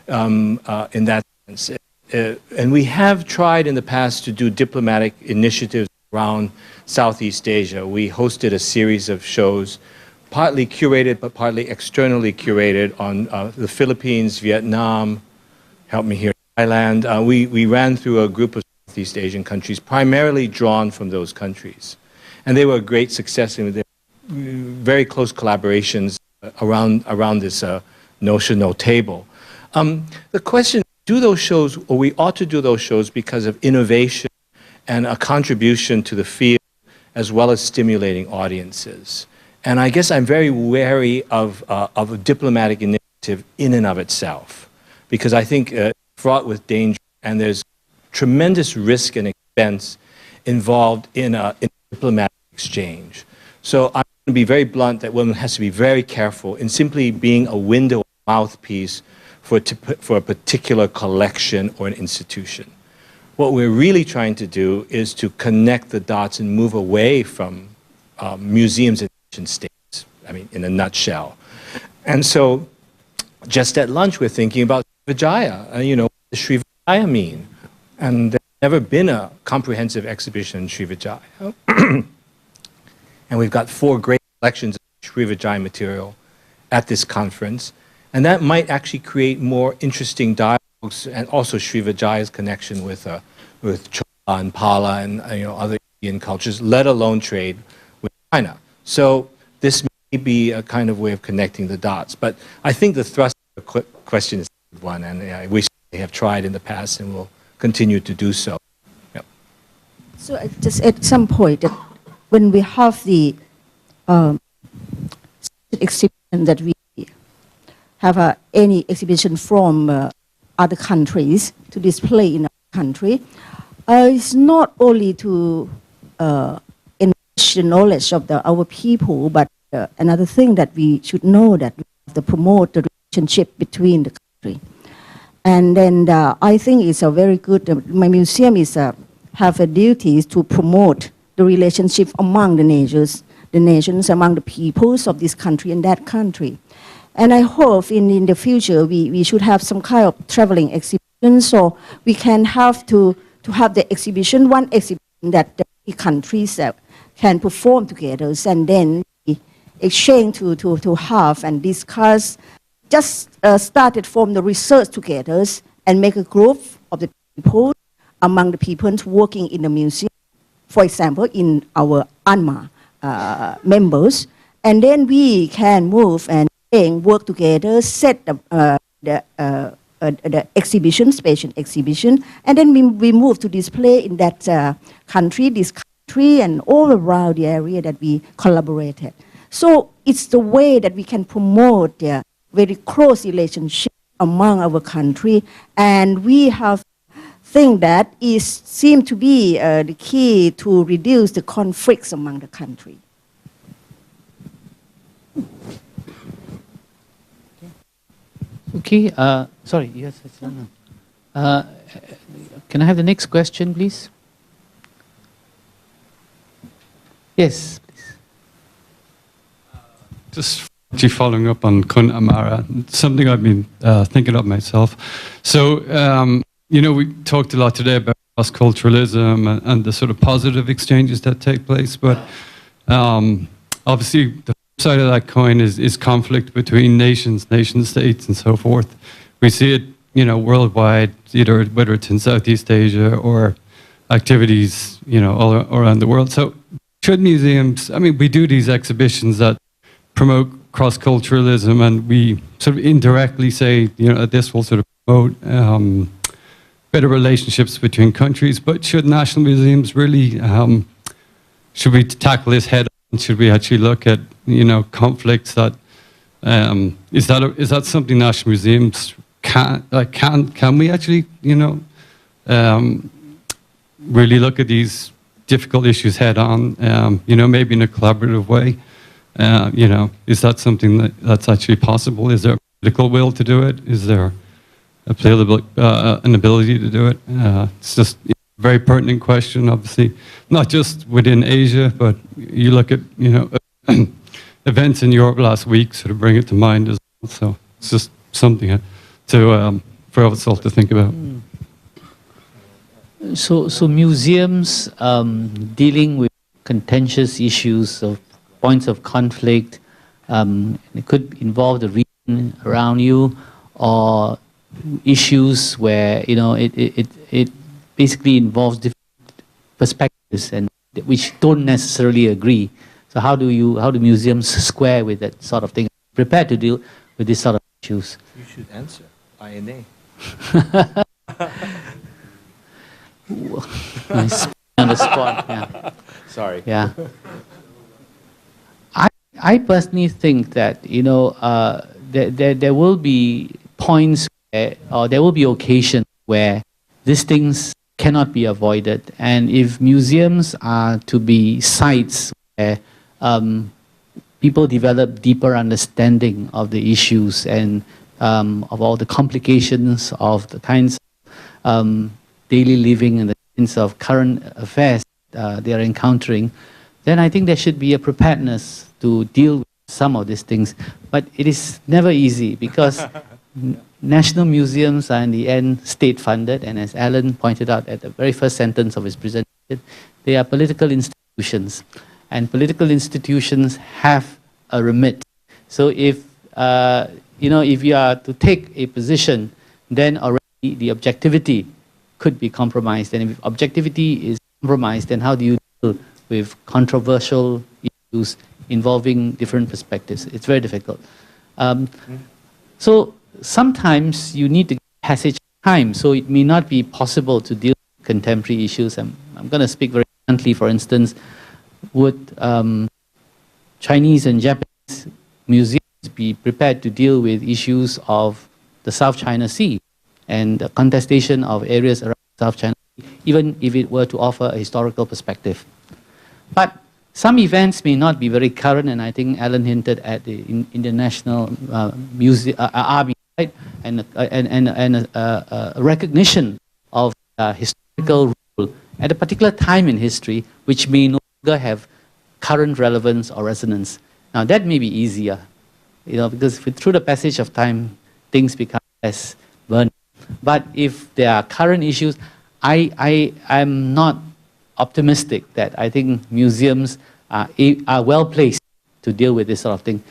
in that sense. And we have tried in the past to do diplomatic initiatives around Southeast Asia. We hosted a series of shows, partly curated but partly externally curated on the Philippines, Vietnam, help me here, Thailand. We ran through a group of Southeast Asian countries, primarily drawn from those countries. And they were a great success, and they were very close collaborations around this notional table. The question, do those shows, or we ought to do those shows because of innovation and a contribution to the field, as well as stimulating audiences. And I guess I'm very wary of a diplomatic initiative in and of itself, because I think it's fraught with danger, and there's tremendous risk and expense involved in a diplomatic exchange. So I'm going to be very blunt that one has to be very careful in simply being a window, mouthpiece for a particular collection or an institution. What we're really trying to do is to connect the dots and move away from museums and nation states, I mean, in a nutshell. And so just at lunch, we're thinking about Srivijaya. What does Srivijaya mean? And there's never been a comprehensive exhibition in Srivijaya. And we've got 4 great collections of Srivijaya material at this conference. And that might actually create more interesting dialogues, and also Srivijaya's connection with Chola and Pala and other Indian cultures, let alone trade with China. So this may be a kind of way of connecting the dots. But I think the thrust of the question is one, and we have tried in the past and will continue to do so. Yep. So just at some point, when we have the exhibition that we have any exhibition from other countries to display in our country, it's not only to enrich the knowledge of our people, but another thing that we should know, that we have to promote the relationship between the country. And then I think it's a very good, my museum have a duty to promote the relationship among the nations, among the peoples of this country and that country. And I hope in the future we should have some kind of traveling exhibition, so we can have to have the exhibition, one exhibition that the countries can perform together, and then exchange to have and discuss. Just started from the research together and make a group of the people among the people working in the museum, for example, in our ANMA members, and then we can move and work together, set the exhibition, special exhibition, and then we move to display in that this country, and all around the area that we collaborated. So it's the way that we can promote the very close relationship among our country, and we have think that seem to be the key to reduce the conflicts among the country. Okay, sorry, yes, it's done. Can I have the next question, please? Yes, please. Just actually following up on Kun Amara, something I've been thinking of myself. So, we talked a lot today about cross-culturalism and the sort of positive exchanges that take place, but obviously the flip side of that coin is conflict between nations, nation-states, and so forth. We see it, worldwide, whether it's in Southeast Asia or activities, all around the world. So should museums, we do these exhibitions that promote cross-culturalism, and we sort of indirectly say, that this will sort of promote better relationships between countries, but should national museums really, should we tackle this head on? Should we actually look at, conflicts that, is that something national museums can we actually, really look at these difficult issues head on, maybe in a collaborative way? Is that something that's actually possible? Is there a political will to do it? Is there an ability to do it? It's just a very pertinent question, obviously, not just within Asia, but you look at, events in Europe last week sort of bring it to mind as well. So it's just something for us all to think about. So museums dealing with contentious issues of points of conflict, it could involve the region around you, or issues where it basically involves different perspectives and which don't necessarily agree. So how do museums square with that sort of thing? Prepared to deal with this sort of issues? You should answer. INA. Nice on the spot. Yeah. Sorry. Yeah. I personally think that there will be points where, or there will be occasions where these things cannot be avoided, and if museums are to be sites where people develop deeper understanding of the issues and of all the complications of the kinds of daily living and the kinds of current affairs they are encountering, then I think there should be a preparedness to deal with some of these things. But it is never easy because national museums are in the end state-funded, and as Alan pointed out at the very first sentence of his presentation, they are political institutions, and political institutions have a remit. So if if you are to take a position, then already the objectivity could be compromised. And if objectivity is compromised, then how do you deal with controversial issues involving different perspectives? It's very difficult. So sometimes you need to give passage of time. So it may not be possible to deal with contemporary issues. I'm going to speak very bluntly. For instance, would Chinese and Japanese museums be prepared to deal with issues of the South China Sea and the contestation of areas around South China Sea, even if it were to offer a historical perspective? But some events may not be very current, and I think Alan hinted at the International Museum, Army, right? And a recognition of historical rule at a particular time in history, which may no longer have current relevance or resonance. Now that may be easier, because through the passage of time, things become less burning. But if there are current issues, I'm not optimistic that I think museums are well placed to deal with this sort of thing.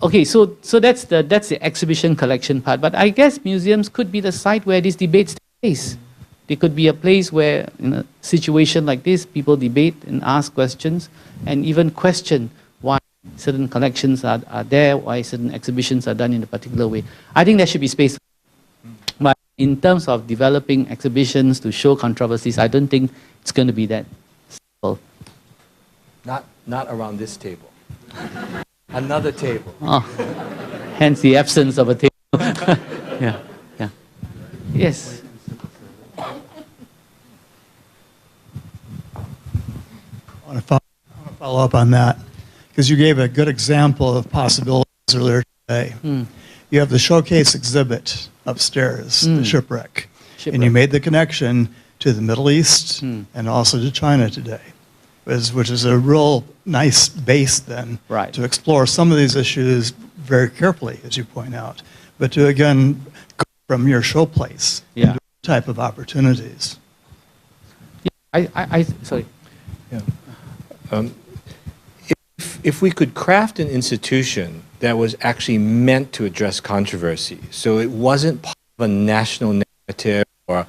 Okay, so that's the exhibition collection part. But I guess museums could be the site where these debates take place. They could be a place where, in a situation like this, people debate and ask questions, and even question why certain collections are there, why certain exhibitions are done in a particular way. I think there should be space. But in terms of developing exhibitions to show controversies, I don't think it's going to be that simple. Not around this table. Another table. Oh, hence the absence of a table. Yeah. Yes. I want to follow up on that, because you gave a good example of possibility earlier today. You have the showcase exhibit upstairs, the shipwreck. And you made the connection to the Middle East and also to China today, which is a real nice base then to explore some of these issues very carefully, as you point out, but to again go from your showplace into type of opportunities. Sorry. If we could craft an institution that was actually meant to address controversy, so it wasn't part of a national narrative or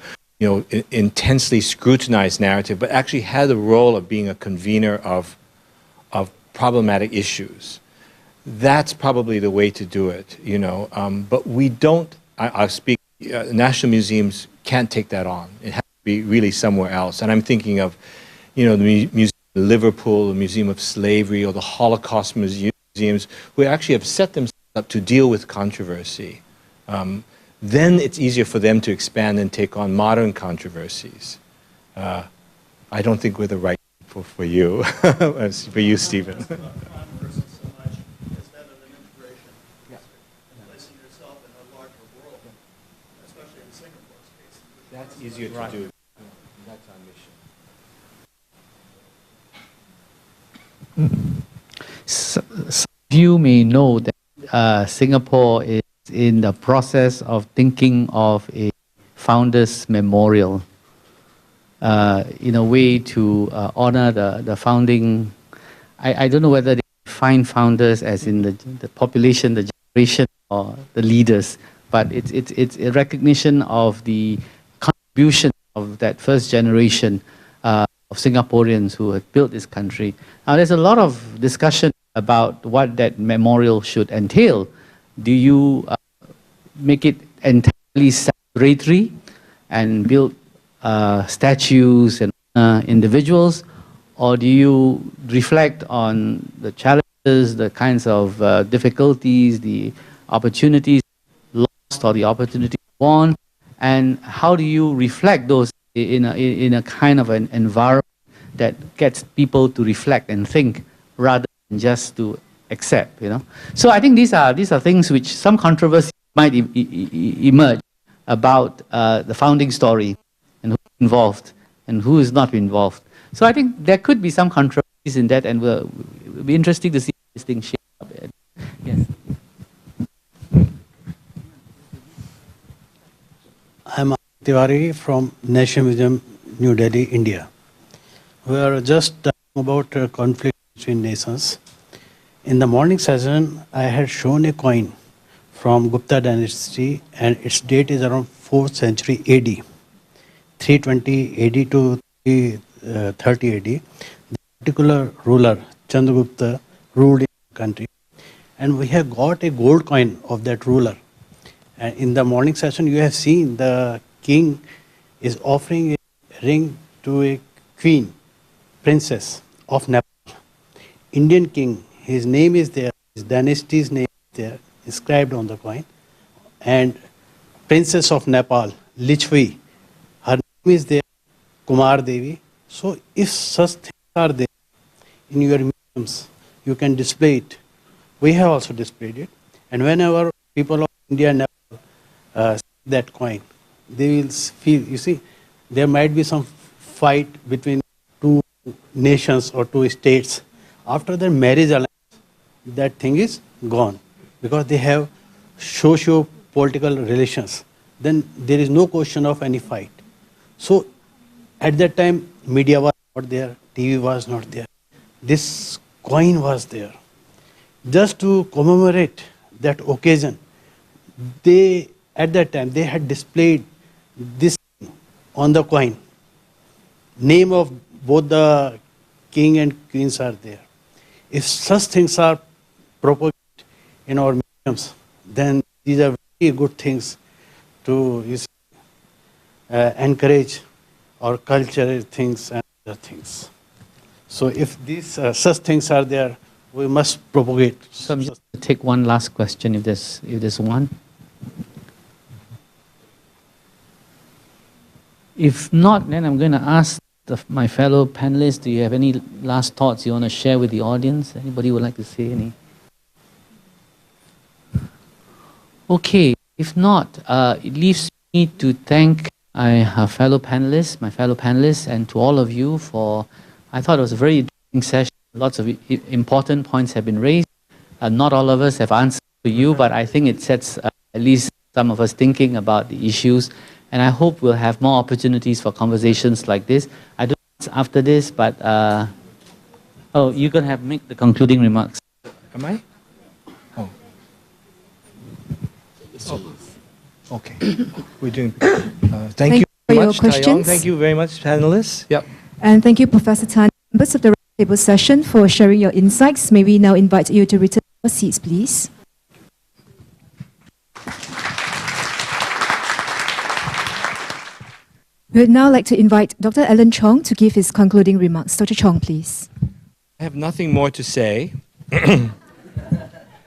intensely scrutinized narrative, but actually had the role of being a convener of problematic issues, that's probably the way to do it. But we don't. I'll speak. National museums can't take that on. It has to be really somewhere else. And I'm thinking of, the Museum of Liverpool, the Museum of Slavery, or the Holocaust museums, who actually have set themselves up to deal with controversy. Then it's easier for them to expand and take on modern controversies. I don't think we're the right people for you, for you, Stephen. That's easier to do. That's our mission. Some of you may know that Singapore is in the process of thinking of a founders' memorial in a way to honor the founding. I don't know whether they define founders as in the population, the generation, or the leaders, but it's a recognition of the contribution of that first generation of Singaporeans who had built this country. Now, there's a lot of discussion about what that memorial should entail. Do you make it entirely celebratory and build statues and individuals, or do you reflect on the challenges, the kinds of difficulties, the opportunities lost or the opportunities won, and how do you reflect those in a kind of an environment that gets people to reflect and think rather than just to accept, So I think these are things which some controversy might emerge about the founding story and who's involved and who is not involved. So I think there could be some controversies in that, and it'll be interesting to see this thing shape up. Yes. I'm Tiwari from National Museum, New Delhi, India. We are just talking about conflict between nations. In the morning session, I had shown a coin from Gupta dynasty, and its date is around 4th century AD, 320 AD to 330 AD. The particular ruler, Chandragupta, ruled in the country, and we have got a gold coin of that ruler. And in the morning session, you have seen the king is offering a ring to a queen, princess of Nepal. Indian king, his name is there, his dynasty's name is there, inscribed on the coin. And princess of Nepal, Lichvi, her name is there, Kumar Devi. So if such things are there in your museums, you can display it. We have also displayed it. And whenever people of India and Nepal see that coin, they will feel, there might be some fight between two nations or two states. After their marriage alliance, that thing is gone because they have socio-political relations. Then there is no question of any fight. So at that time, media was not there, TV was not there. This coin was there. Just to commemorate that occasion, at that time, they had displayed this on the coin. Name of both the king and queens are there. If such things are propagated in our museums, then these are very good things to encourage our cultural things and other things. So if these such things are there, we must propagate. So I'm just going to take one last question if there's one. If not, then I'm going to ask my fellow panelists, do you have any last thoughts you want to share with the audience? Anybody would like to say any? Okay, if not, it leaves me to thank my fellow panelists, and to all of you for, I thought it was a very interesting session. Lots of important points have been raised. Not all of us have answered to you, but I think it sets at least some of us thinking about the issues. And I hope we'll have more opportunities for conversations like this. I don't know after this, but oh, you're going to make the concluding remarks. Am I? Oh. Okay. We're doing. Thank you for very your much, Tai Yong. questions. Thank you very much, panelists. Yep. And thank you, Professor Tan, members of the roundtable session, for sharing your insights. May we now invite you to return to your seats, please. We would now like to invite Dr. Alan Chong to give his concluding remarks. Dr. Chong, please. I have nothing more to say,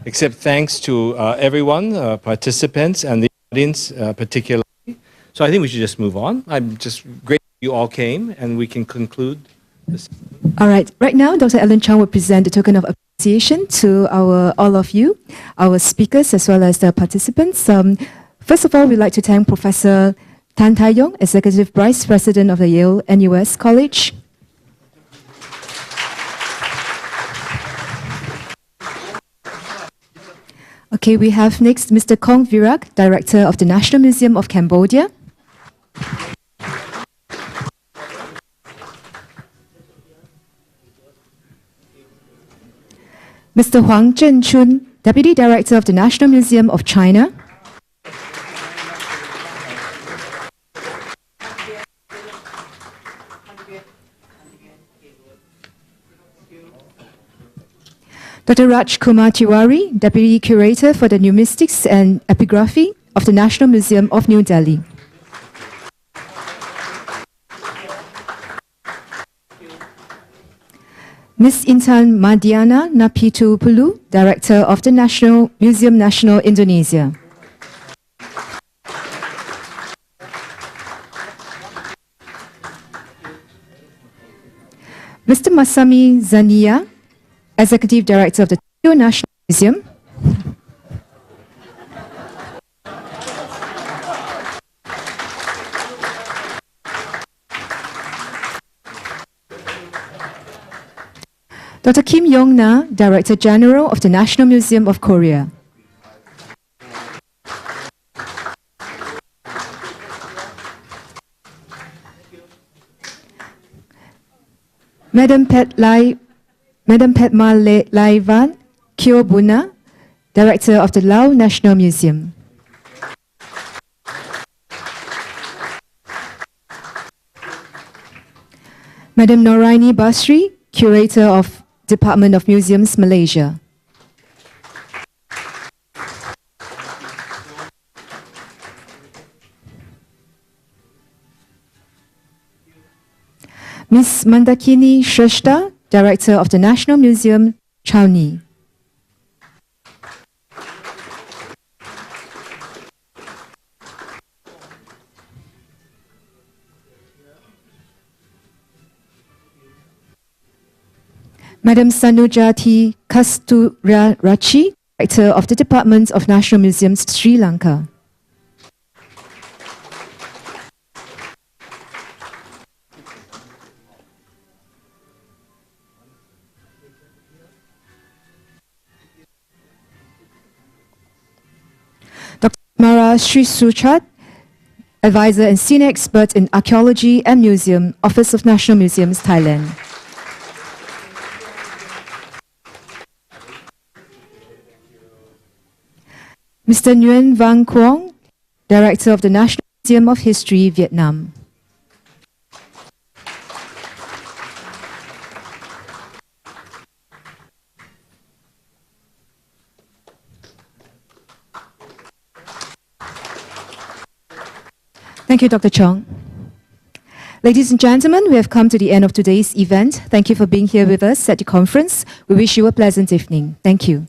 except thanks to everyone, participants, and the audience particularly. So I think we should just move on. I'm just grateful you all came, and we can conclude this. All right. Right now, Dr. Alan Chong will present a token of appreciation to all of you, our speakers, as well as the participants. First of all, we'd like to thank Professor Tan Tai Yong, Executive Vice President of the Yale-NUS College. Okay, we have next Mr. Kong Virak, Director of the National Museum of Cambodia. Mr. Huang Zhenchun, Deputy Director of the National Museum of China. Dr. Raj Kumar Tiwari, Deputy Curator for the Numismatics and Epigraphy of the National Museum of New Delhi. Ms. Intan Madiana Napitupulu, Director of the National Museum Nasional Indonesia. Mr. Masami Zania, Executive Director of the Tokyo National Museum. Dr. Kim Yong-na, Director General of the National Museum of Korea. Madam Padma Laivan Kyobuna, Director of the Lao National Museum. Madam Noraini Basri, Curator of Department of Museums, Malaysia. Ms. Mandakini Shrestha, Director of the National Museum, Chowni. Madam Sanujati Kasturarachi, Director of the Department of National Museums, Sri Lanka. Dr. Mara Srisuchat, Advisor and Senior Expert in Archaeology and Museum, Office of National Museums, Thailand. Mr. Nguyen Van Quong, Director of the National Museum of History, Vietnam. Thank you, Dr. Chong. Ladies and gentlemen, we have come to the end of today's event. Thank you for being here with us at the conference. We wish you a pleasant evening. Thank you.